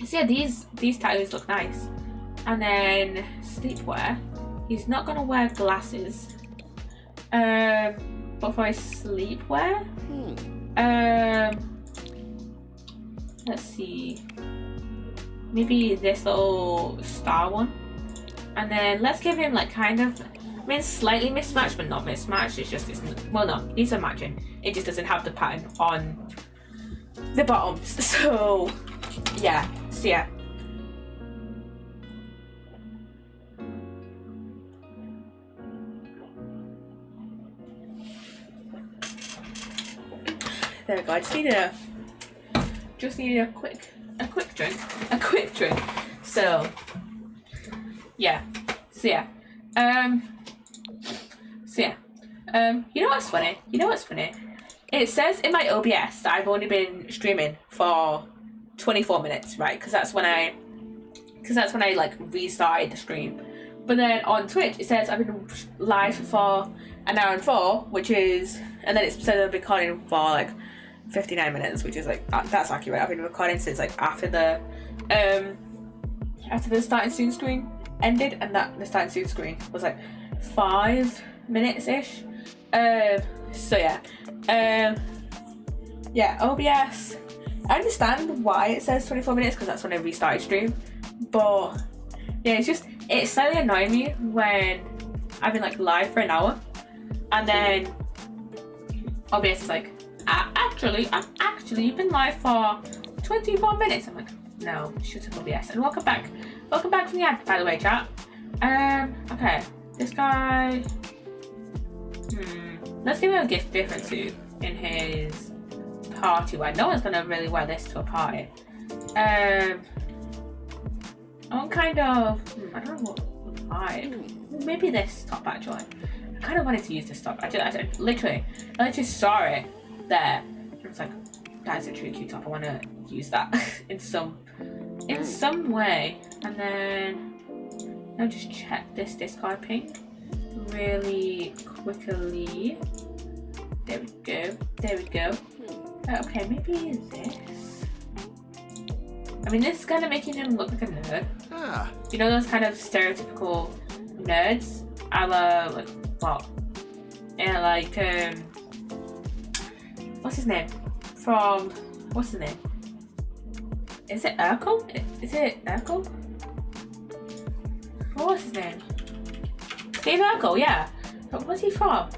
So yeah, these tattoos look nice. And then sleepwear. He's not gonna wear glasses. But for his sleepwear, let's see. Maybe this little star one. And then let's give him like kind of, I mean slightly mismatched but not mismatched. It's just, well no, these are matching. It just doesn't have the pattern on the bottoms. So yeah, there we go. I just needed a quick drink. So yeah. You know what's funny? It says in my OBS that I've only been streaming for 24 minutes, right? Because that's when I like restarted the stream. But then on Twitch it says I've been live for an hour and 4, which is, and then it says I've been recording for like 59 minutes, which is like that's accurate. I've been recording since like after the starting soon screen ended, and that the starting soon screen was like 5 minutes ish. So yeah, OBS. I understand why it says 24 minutes because that's when I restarted stream, but yeah, it's slightly annoying me when I've been like live for an hour and then OBS is like, I've actually been live for 24 minutes. I'm like, no, shut up OBS. And welcome back from the ad, by the way, chat. Okay, This guy. Let's give him a gift different suit in his party wear. No one's gonna really wear this to a party. I want kind of. I don't know what vibe. Maybe this top actually. I kind of wanted to use this top. I literally saw it there. I was like, that's a truly cute top. I want to use that in some way. And then I'll just check this discard pink really quickly. There we go. There we go. Okay, maybe this. I mean, this is kind of making him look like a nerd. You know those kind of stereotypical nerds? A la, like, what? Yeah, like, what's his name? What's his name? Is it Urkel? Is it Urkel? What was his name? Steve Urkel, yeah. But what's he from?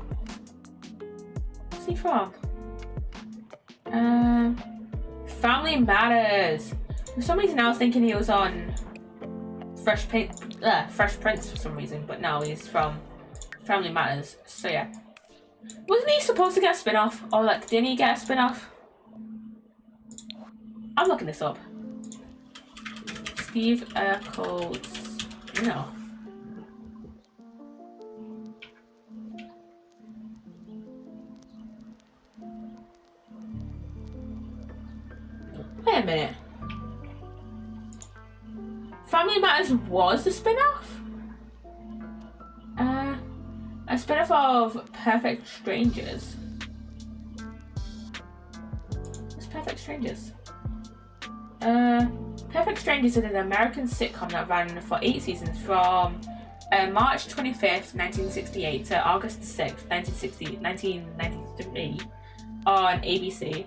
What's he from? Family Matters. For some reason I was thinking he was on Fresh Prince for some reason, but no, he's from Family Matters. So yeah. Wasn't he supposed to get a spin-off? Or like, didn't he get a spin-off? I'm looking this up. Steve Urkel's, no. Wait a minute. Family Matters was the spin-off? A spin-off of Perfect Strangers. What's Perfect Strangers? Perfect Strangers is an American sitcom that ran for 8 seasons from March 25th, 1968 to August 6th, 1993 on ABC.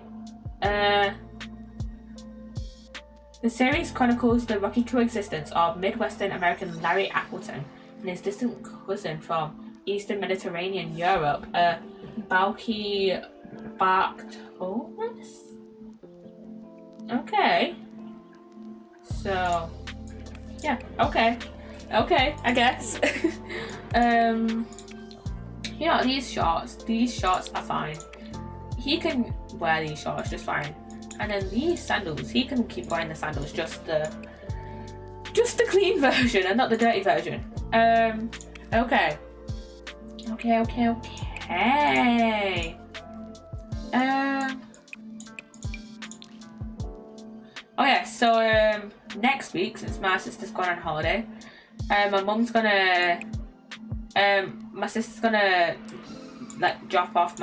The series chronicles the rocky coexistence of Midwestern American Larry Appleton and his distant cousin from Eastern Mediterranean Europe, Balky Barktonis? Okay. So, yeah, okay, I guess. You know, these shorts are fine. He can wear these shorts just fine. And then these sandals, he can keep wearing the sandals, just the clean version and not the dirty version. Okay. Oh yeah, so next week, since my sister's gone on holiday, my sister's gonna like drop off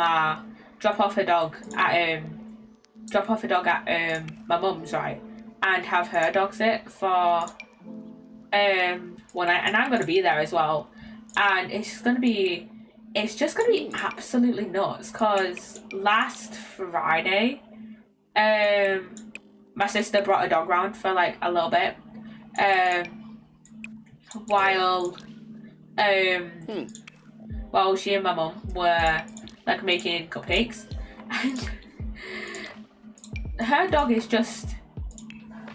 her dog at my mum's, right, and have her dog sit for one night, and I'm gonna be there as well, and it's just gonna be absolutely nuts, cause last Friday my sister brought a dog round for like a little bit while she and my mum were like making cupcakes, and her dog is just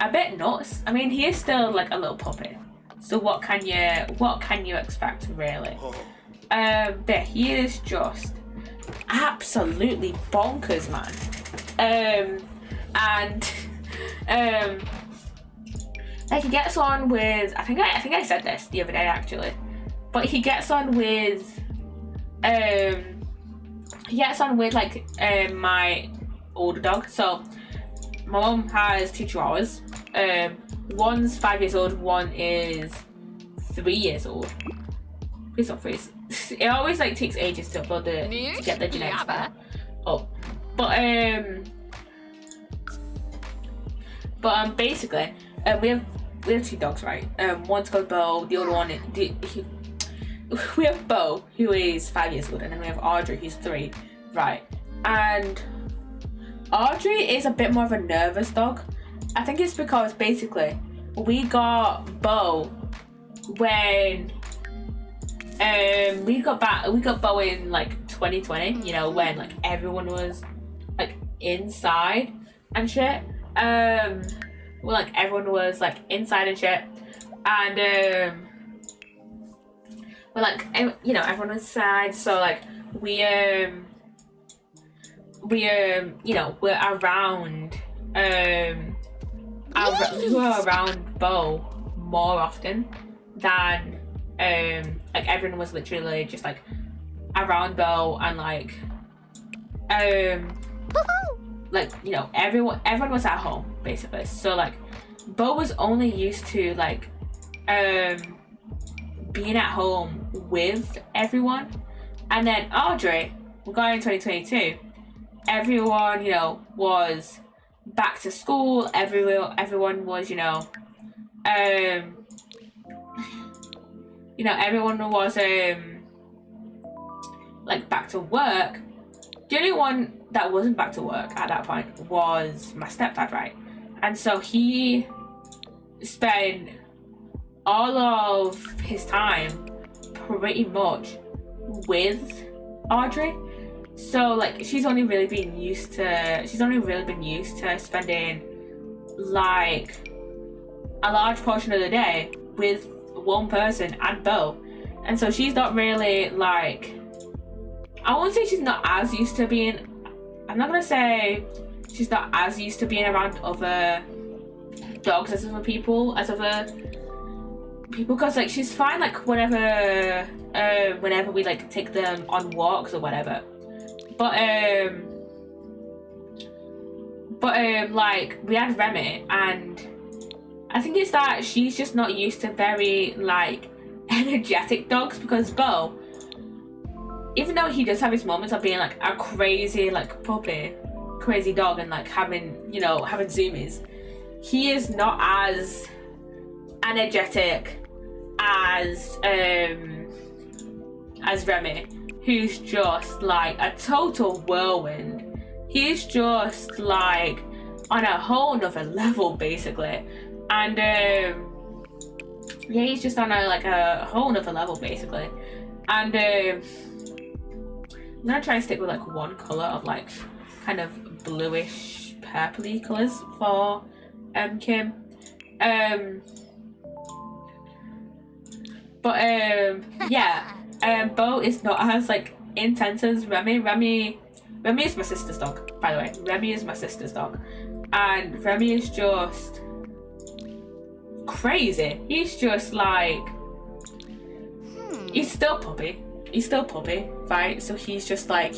a bit nuts. I mean, he is still like a little puppy, so what can you expect, really? But he is just absolutely bonkers, man. Like, he gets on with, I think I said this the other day actually, but he gets on with like my older dog. So my mum has 2 chihuahuas. One's 5 years old, one is 3 years old. Please don't freeze. It always like takes ages to upload to get the genetics up. But basically, we have 2 dogs, right? One's called Bo, the other one we have Bo, who is 5 years old, and then we have Audrey, who's 3, right? And Audrey is a bit more of a nervous dog. I think it's because basically we got Bo when we got Bo in like 2020, you know, when like everyone was like inside and shit. Well, like everyone was like inside and shit, and but like you know, everyone was sad, so like we you know, we're around we were around Bo more often than like everyone was literally just like around Bo, and like you know, everyone was at home basically, so like Bo was only used to like being at home with everyone. And then Audrey, we're going in 2022, everyone, you know, was back to school, everyone was, you know, everyone was like back to work. The only one that wasn't back to work at that point was my stepdad, right? And so he spent all of his time pretty much with Audrey. So like she's only really been used to spending like a large portion of the day with one person and Bo. And so she's not really like, I won't say she's not as used to being, I'm not gonna say she's not as used to being around other dogs as other people, because like she's fine like whenever we like take them on walks or whatever, but like we had Remy, and I think it's that she's just not used to very like energetic dogs, because Bo, even though he does have his moments of being like a crazy like puppy, crazy dog, and like having zoomies, he is not as energetic as Remy, who's just like a total whirlwind. He's just like on a whole nother level basically, and yeah, he's just on a whole nother level basically, and I'm gonna try and stick with like one color of like kind of bluish purpley colors for Kim. Yeah, Bo is not as like intense as Remy. Remy is my sister's dog, by the way. Remy is my sister's dog, and Remy is just crazy. He's just like, he's still puppy, right? So he's just like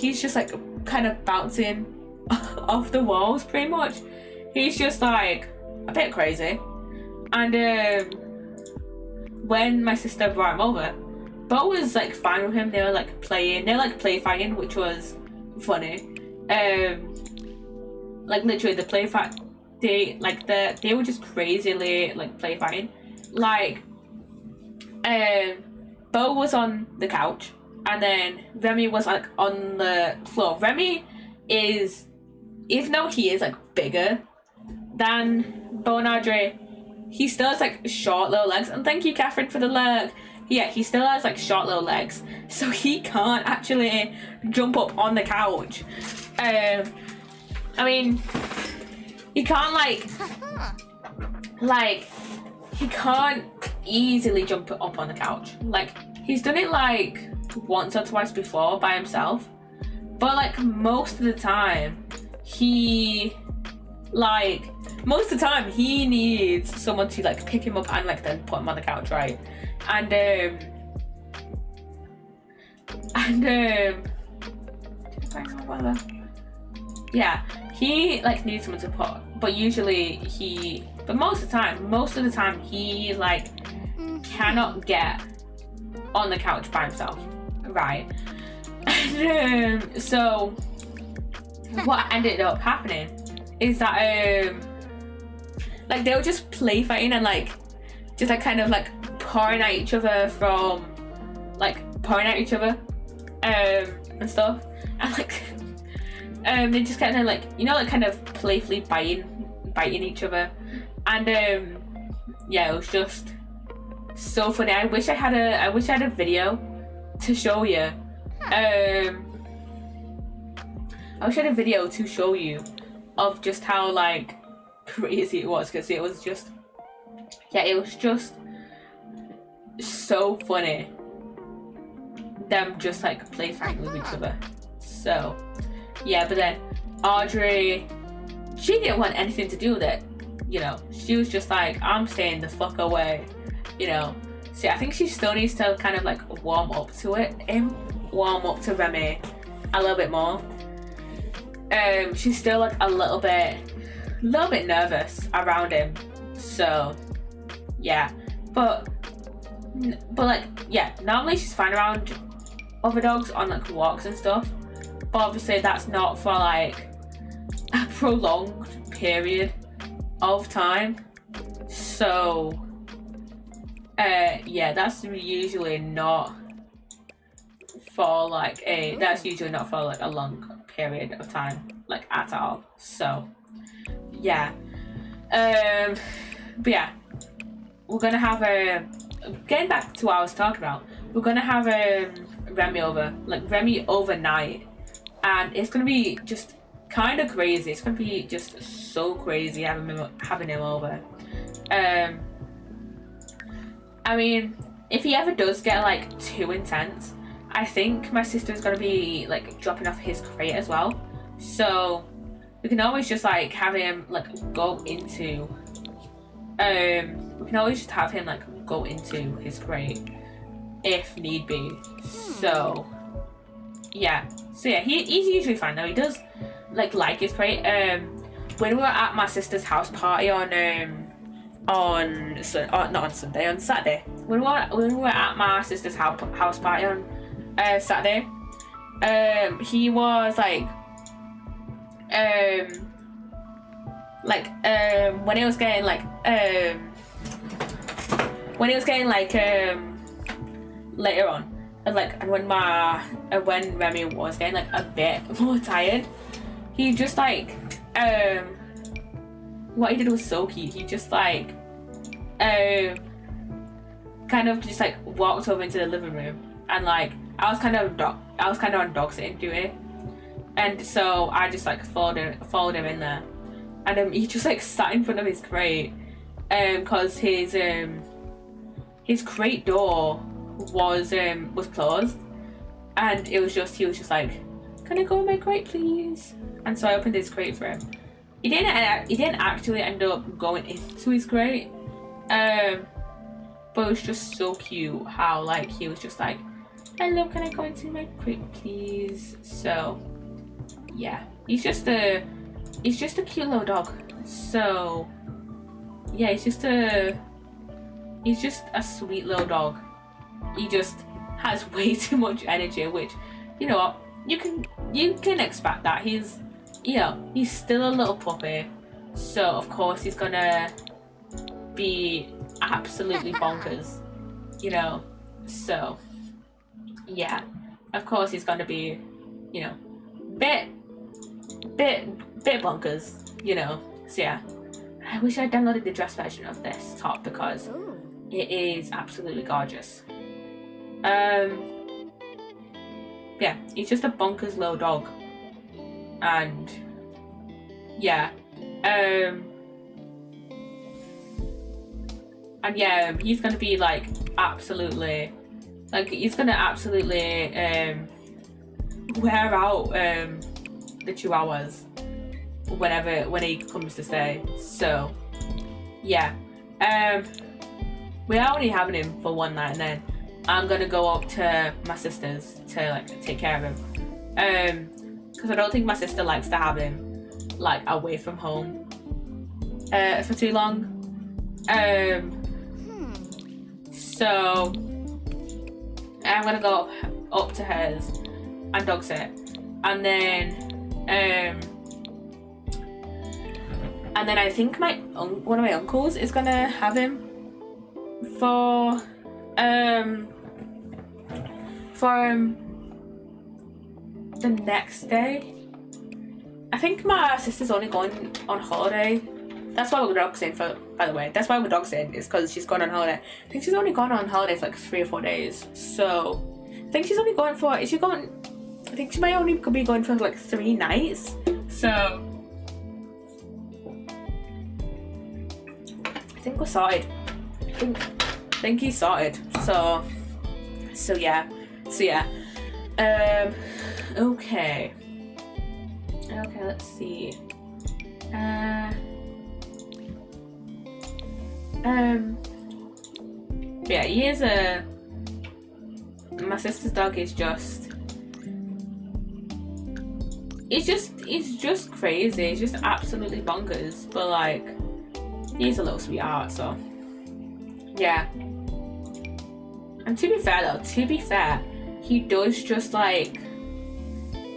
kind of bouncing off the walls pretty much. He's just like a bit crazy. And when my sister brought him over, Bo was like fine with him. They were like play fighting, which was funny. Like literally the play fight, they were just crazily like play fighting. Like Bo was on the couch, and then Remy was like on the floor. Remy is, even though he is like bigger than Bo and Audrey, he still has like short little legs. And thank you, Catherine, for the lurk. Yeah, he still has like short little legs, so he can't actually jump up on the couch. I mean, he can't he can't easily jump up on the couch. Like he's done it like once or twice before by himself, but like most of the time he needs someone to like pick him up and like then put him on the couch, right? And yeah, he like needs someone to put, but most of the time he like cannot get on the couch by himself, right? And so what ended up happening is that like they were just play fighting and like just like kind of like pouring at each other and stuff, and like they just kind of like, you know, like kind of playfully biting each other, and yeah, it was just so funny. I wish I had a video to show you. I wish I had a video to show you of just how like crazy it was, because it was just so funny. them just like play fighting with each other. So yeah, but then Audrey, she didn't want anything to do with it, you know. She was just like, I'm staying the fuck away, you know. So I think she still needs to kind of like warm up to it, warm up to Remy a little bit more. She's still like a little bit nervous around him. So yeah, but like, yeah, normally she's fine around other dogs on like walks and stuff, but obviously that's not for like a prolonged period of time. So yeah, that's usually not for like a long period of time, like at all. So yeah, but yeah, we're gonna have getting back to what I was talking about, we're gonna have Remy overnight, and it's gonna be just kind of crazy. It's gonna be just so crazy having him over. I mean, if he ever does get like too intense, I think my sister's gonna be like dropping off his crate as well. So we can always just like have him like go into his crate if need be. So yeah, he's usually fine though. He does like his crate. When we were at my sister's house party on Saturday. When we were at my sister's house party on Saturday, he was when he was getting later on, and when Remy was getting like a bit more tired, he just what he did was so cute. He just kind of just walked over into the living room, and I was kind of on dog sitting duty, and so I just followed him in there, and he just sat in front of his crate, because his crate door was closed, and he was just like, can I go in my crate please? And so I opened his crate for him. He didn't actually end up going into his crate, but it was just so cute how he was just like, hello, can I go into my crate please? So yeah, he's just a cute little dog. So yeah, he's just a sweet little dog. He just has way too much energy, which, you know what, you can expect that. He's still a little puppy, so of course he's gonna be absolutely bonkers, so yeah, of course he's gonna be, bit bonkers, so yeah. I wish I downloaded the dress version of this top because it is absolutely gorgeous. Yeah, he's just a bonkers little dog, and yeah, he's gonna be absolutely wear out the chihuahuas when he comes to stay. So yeah, we're only having him for one night, and then I'm gonna go up to my sister's to take care of him, because I don't think my sister likes to have him away from home for too long. So I'm gonna go up to hers and dog sit, and then I think one of my uncles is gonna have him for the next day. I think my sister's only going on holiday. That's why we're dog sitting by the way. That's why we're dog sitting, is because she's gone on holiday. I think she's only gone on holiday for 3 or 4 days. So I think she's only going for, I think she might only be going for 3 nights. So I think we're sorted. I think he's sorted. So yeah. Okay. Okay, let's see. Yeah, he is a... My sister's dog is just... It's just crazy. It's just absolutely bonkers. But, like, he's a little sweetheart, so... Yeah. And to be fair, though, he does just, like,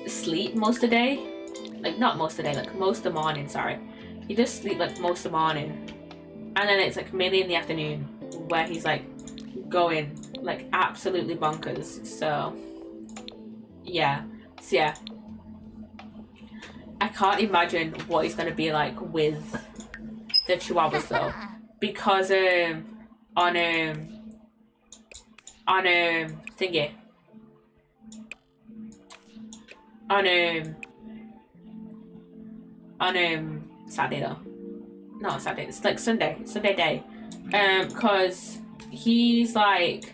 sleep most of the day. Like, not most of the day, like, most of the morning, sorry. He does sleep, like, most of the morning. And then it's, like, mainly in the afternoon where he's, like, going, like, absolutely bonkers. So, yeah. So, yeah. I can't imagine what he's going to be like with the Chihuahuas, though. Because, on thingy. On Saturday though. Not Saturday, it's like Sunday day. Cause he's like,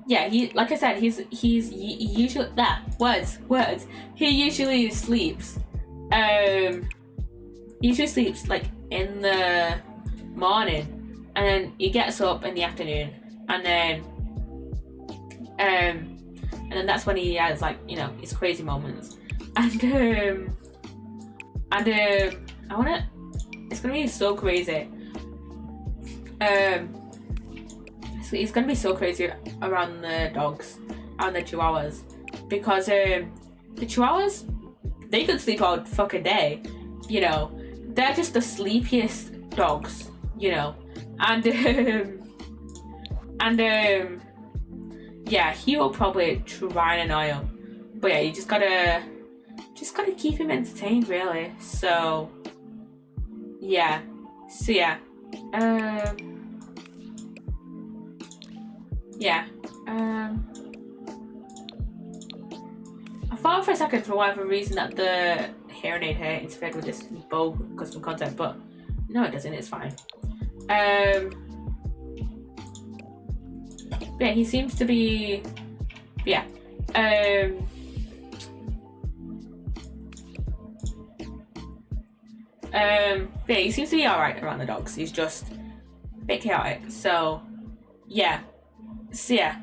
yeah, he, like I said, he usually, words, he usually sleeps, like in the morning, and then he gets up in the afternoon, and then that's when he has, like, you know, his crazy moments. And it's gonna be so crazy. So it's gonna be so crazy around the dogs and the Chihuahuas, because the Chihuahuas, they could sleep all fucking day, you know. They're just the sleepiest dogs, you know. And yeah, he will probably try and annoy him, but yeah, you just gotta keep him entertained, really. So yeah, yeah. I thought for a second, for whatever reason, that the hearing aid here interfered with this bow custom content, but no, it doesn't. It's fine. Yeah, he seems to be. Yeah. Yeah, he seems to be alright around the dogs. He's just a bit chaotic. So, yeah. So, yeah.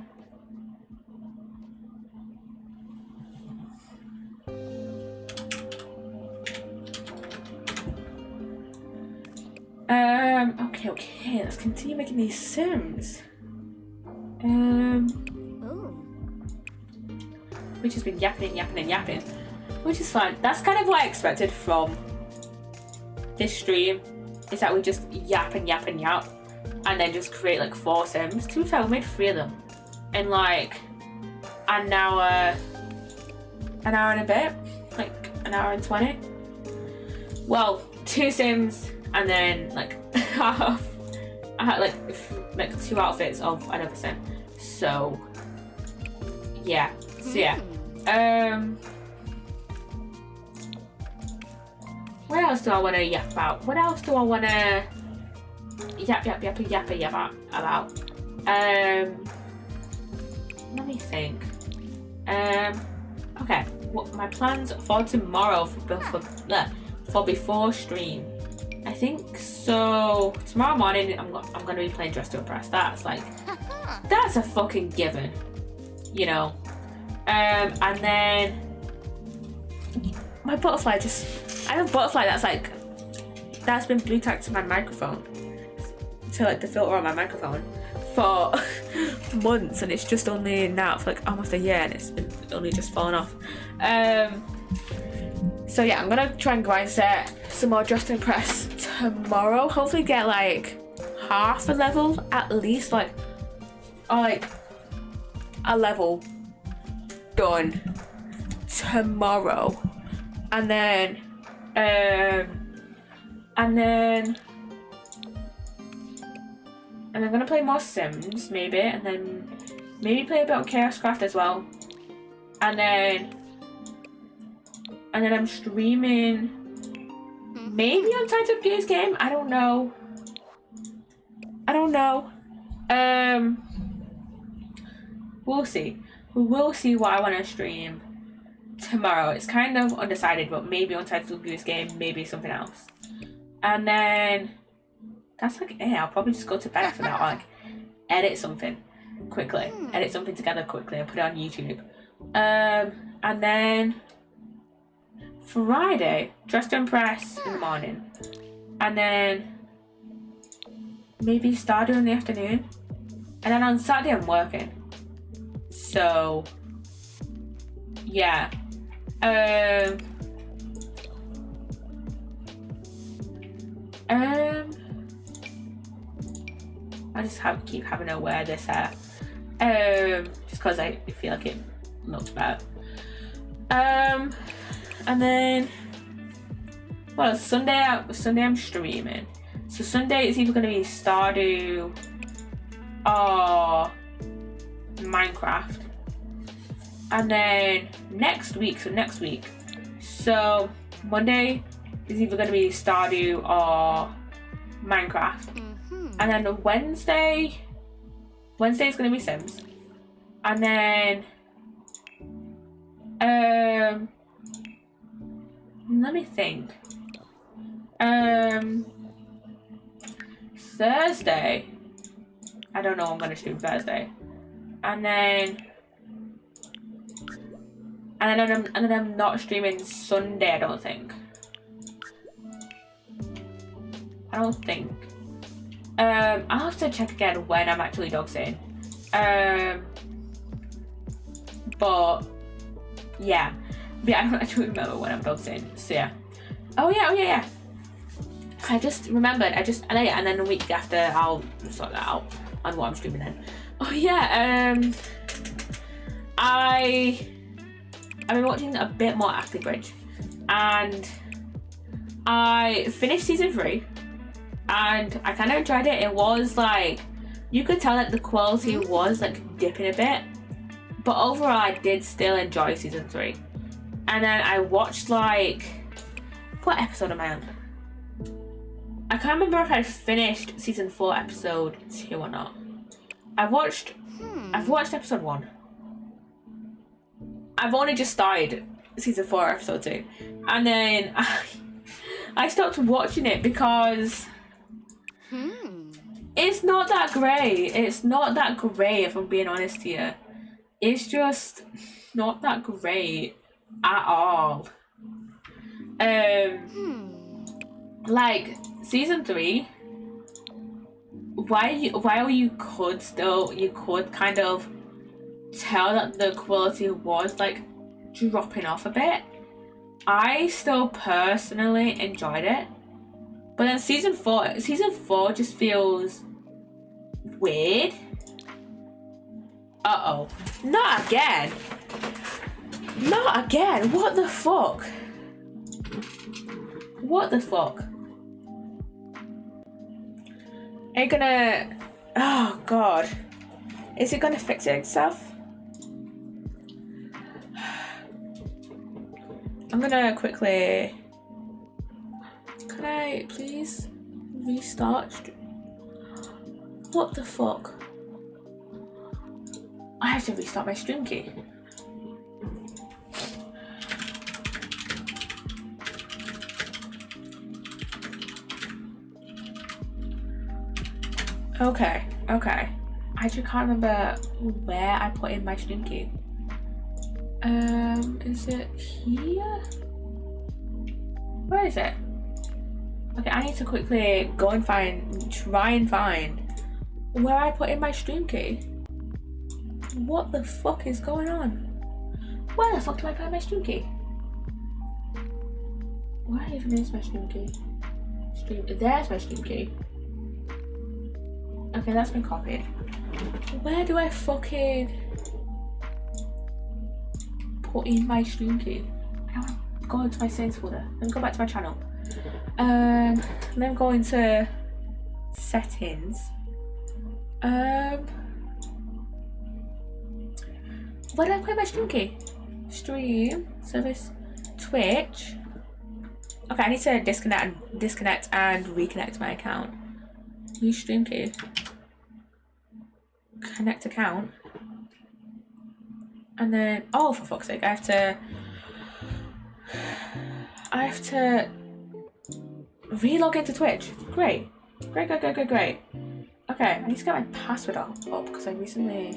Okay. Let's continue making these Sims. We've just been yapping, which is fine. That's kind of what I expected from this stream, is that we just yap, and then just create like 4 Sims. To be fair, we made 3 of them in like an hour and a bit, like an hour and 20. Well, 2 Sims and then like half. I had like 2 outfits of another Sim. So yeah. What else do I want to yap about? What else do I want to yap about? Let me think. Okay. What my plans for tomorrow for before stream? I think so. Tomorrow morning, I'm gonna be playing Dress to Impress. That's a fucking given, you know. And then my butterfly I have a butterfly that's been blue tacked to my microphone, to like the filter on my microphone for months, and it's just only now for like almost a year, and it's only just fallen off. So yeah, I'm gonna try and grind set some more Dress to Impress tomorrow. Hopefully get like half a level at least, or like a level done tomorrow, and then I'm gonna play more Sims maybe, and then maybe play a bit of Chaos Craft as well, and then I'm streaming maybe on Titan Gears game. I don't know. We'll see. We will see what I want to stream tomorrow. It's kind of undecided, but maybe Untitled Goose Game, maybe something else. And then that's like it. I'll probably just go to bed after that, or like edit something quickly, edit something together quickly, and put it on YouTube. And then Friday, dress to impress in the morning, and then maybe Stardew in the afternoon, and then on Saturday I'm working. So yeah. I just keep having to wear this hair, just because I feel like it looks better. And then, well, Sunday I'm streaming. So Sunday is either going to be Stardew or Minecraft. And then next week, so Monday is either going to be Stardew or Minecraft. And then Wednesday is going to be Sims. And then let me think. Thursday, I don't know what I'm going to stream Thursday. And then I'm not streaming Sunday, I don't think. I'll have to check again when I'm actually dog sitting. But yeah, I don't actually remember when I'm dog sitting. So yeah. Oh yeah. I just remembered. And then a week after I'll sort that out on what I'm streaming then. Oh yeah. I've been watching a bit more Active Bridge, and I finished season 3. And I kind of enjoyed it. It was like, you could tell that the quality was like dipping a bit, but overall I did still enjoy season 3. And then I watched like, what episode am I on? I can't remember if I finished season 4 episode 2 or not. I've watched episode 1. I've only just started season 4 episode 2, and then I stopped watching it because it's not that great. It's not that great, if I'm being honest here. It's just not that great at all. Like season 3, while you could kind of tell that the quality was like dropping off a bit, I still personally enjoyed it. But then season 4 just feels weird. Uh-oh. Not again. What the fuck? Are you gonna... Oh, God. Is it gonna fix itself? I'm gonna quickly... Can I please restart? What the fuck? I have to restart my stream key. Okay. I just can't remember where I put in my stream key. Is it here? Where is it? Okay, I need to quickly go and try and find where I put in my stream key. What the fuck is going on? Where the fuck do I put in my stream key? Where even is my stream key? There's my stream key. Okay, that's been copied. Where do I fucking put in my stream key? I don't want to go into my settings folder. Let me go back to my channel. Let me go into settings. Where did I put my stream key? Stream, service, Twitch. Okay, I need to disconnect and reconnect my account. Use stream key. Connect account. And then, oh, for fuck's sake, I have to relog into Twitch. Great. Great. Okay, I need to get my password up because I recently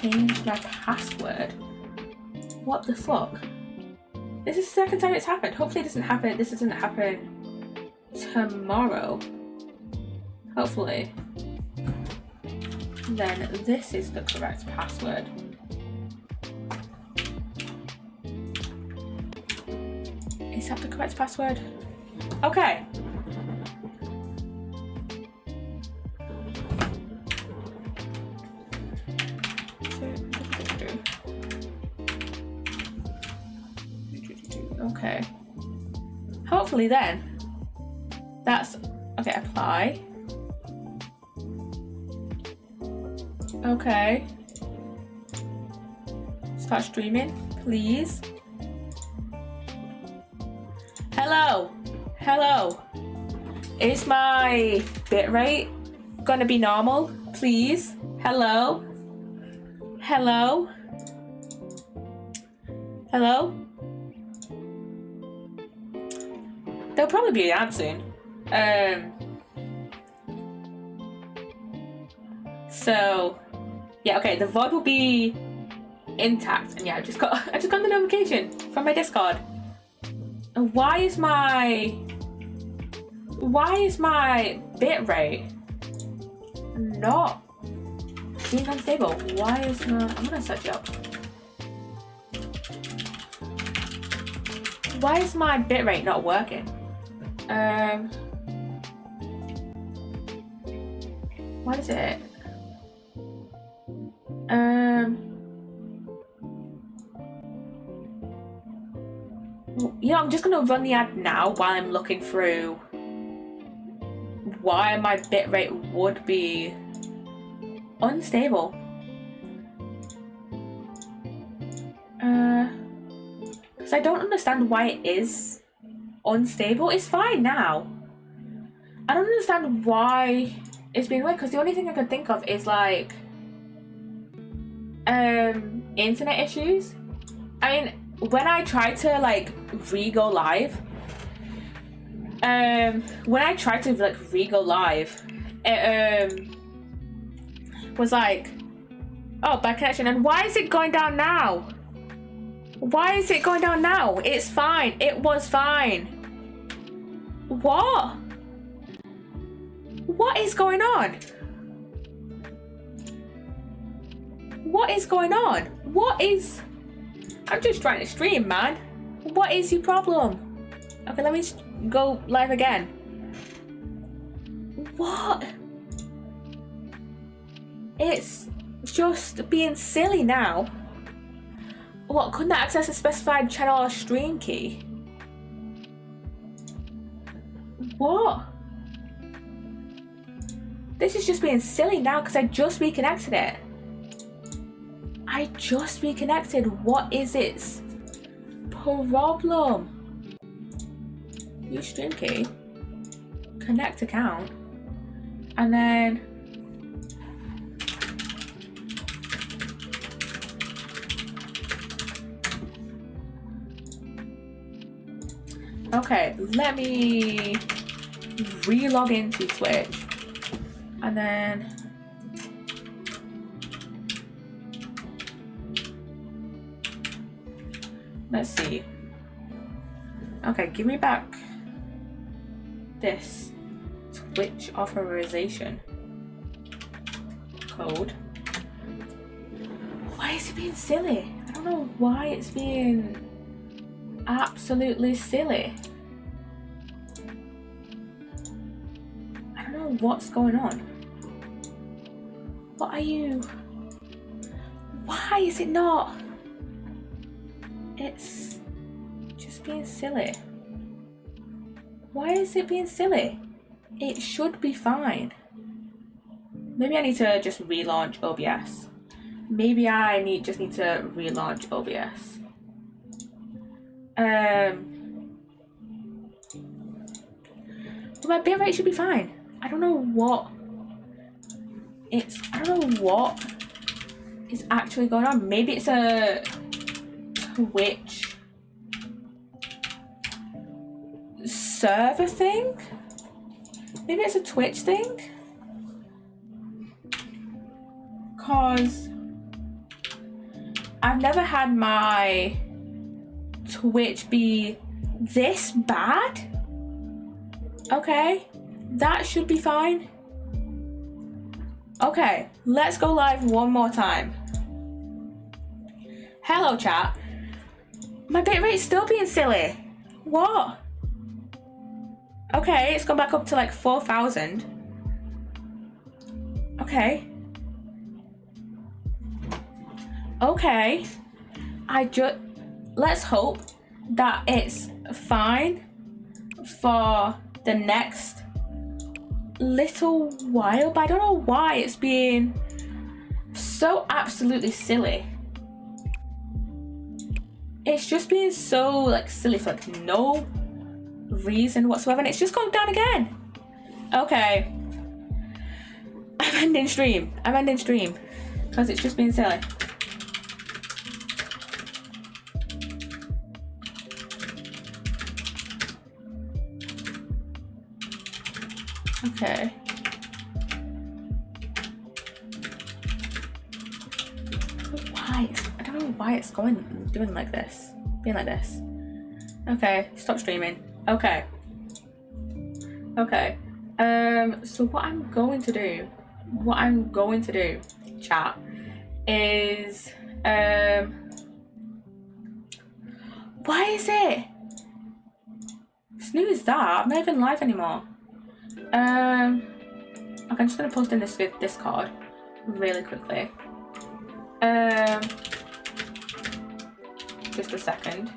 changed my password. What the fuck? This is the second time it's happened. Hopefully this doesn't happen tomorrow. Hopefully. Then this is the correct password. Is that the correct password? Okay. Okay. Hopefully then. That's okay, apply. Okay. Start streaming, please. Hello. Is my bitrate gonna be normal, please? Hello. There'll probably be an ad soon. So yeah, okay, the VOD will be intact, and yeah, I just got the notification from my Discord. And why is my bitrate not being unstable? Why is not? I'm gonna search it up. Why is my bitrate not working? What is it? You know, I'm just gonna run the ad now while I'm looking through why my bitrate would be unstable. Because I don't understand why it is unstable. It's fine now. I don't understand why it's being weird, because the only thing I could think of is like internet issues. I mean, when I tried to like re-go live, it was like, oh, bad connection. And why is it going down now? Why is it going down now? It's fine. It was fine. What? What is going on? What is going on? I'm just trying to stream, man. What is your problem? Okay, let me go live again. What? It's just being silly now. What, couldn't I access a specified channel or stream key? What? This is just being silly now because I just reconnected it. What is its problem? Use stream key. Connect account. And then... Okay, let me re-log into Twitch. And then... Let's see. Okay, give me back this Twitch authorization code. Why is it being silly? I don't know why it's being absolutely silly. I don't know what's going on. What are you? Why is it not? It's just being silly. Why is it being silly? It should be fine. Maybe I need to just relaunch OBS. Maybe I just need to relaunch OBS. But my bitrate should be fine. I don't know what is actually going on. Maybe it's a Twitch server thing? Maybe it's a Twitch thing? Cause I've never had my Twitch be this bad. Okay, that should be fine. Okay, let's go live one more time. Hello chat. My bitrate's still being silly. What? Okay, it's gone back up to like 4,000. Okay. Okay. Let's hope that it's fine for the next little while, but I don't know why it's being so absolutely silly. It's just being so like silly for like no reason whatsoever, and it's just going down again. Okay, I'm ending stream because it's just being silly. Okay. I don't know why it's doing like this, being like this. Okay, stop streaming. Okay. So what I'm going to do, chat, is why is it? Snooze that. I'm not even live anymore. Okay, I'm just gonna post in this Discord really quickly. Just a second.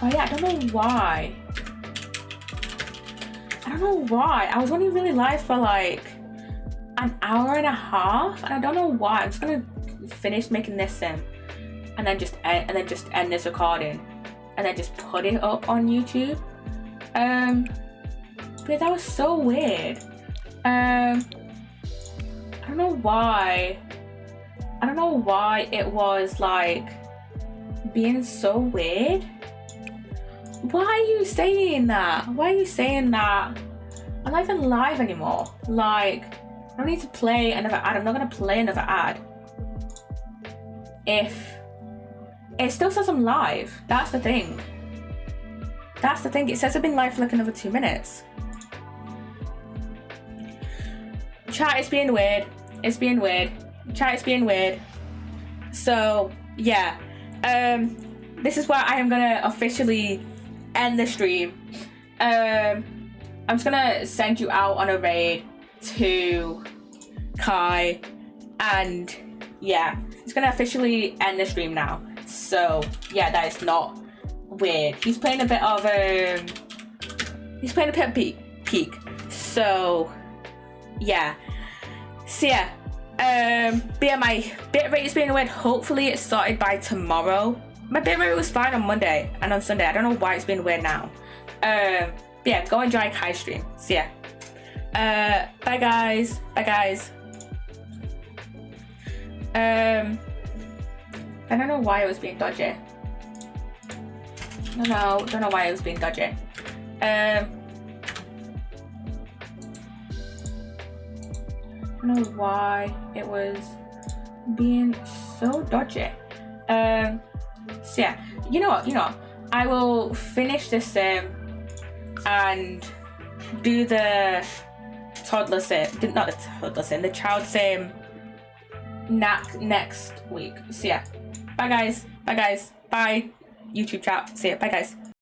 Oh yeah, I don't know why. I was only really live for like an hour and a half, and I don't know why. I'm just gonna finish making this sim, and then just end this recording, and then just put it up on YouTube. But that was so weird. I don't know why it was like being so weird. Why are you saying that? I'm not even live anymore. Like, I don't need to play another ad. I'm not gonna play another ad if it still says I'm live. That's the thing. It says I've been live for like another 2 minutes. Chat is being weird. Chat is being weird. So yeah, this is where I am gonna officially end the stream. I'm just gonna send you out on a raid to Kai, and yeah, it's gonna officially end the stream now. So yeah, that is not weird. He's playing a bit of peak. So yeah. So yeah, but yeah, my bitrate is being weird. Hopefully it started by tomorrow. My bitrate was fine on Monday and on Sunday. I don't know why it's been weird now. But yeah, go enjoy Kai's stream. So yeah. Bye guys. I don't know why it was being dodgy. Don't know why it was being dodgy. I don't know why it was being so dodgy. So yeah, you know what? I will finish this sim and do the toddler sim, not the toddler sim, the child sim next week. So yeah, bye guys, bye YouTube chat. See ya, bye guys.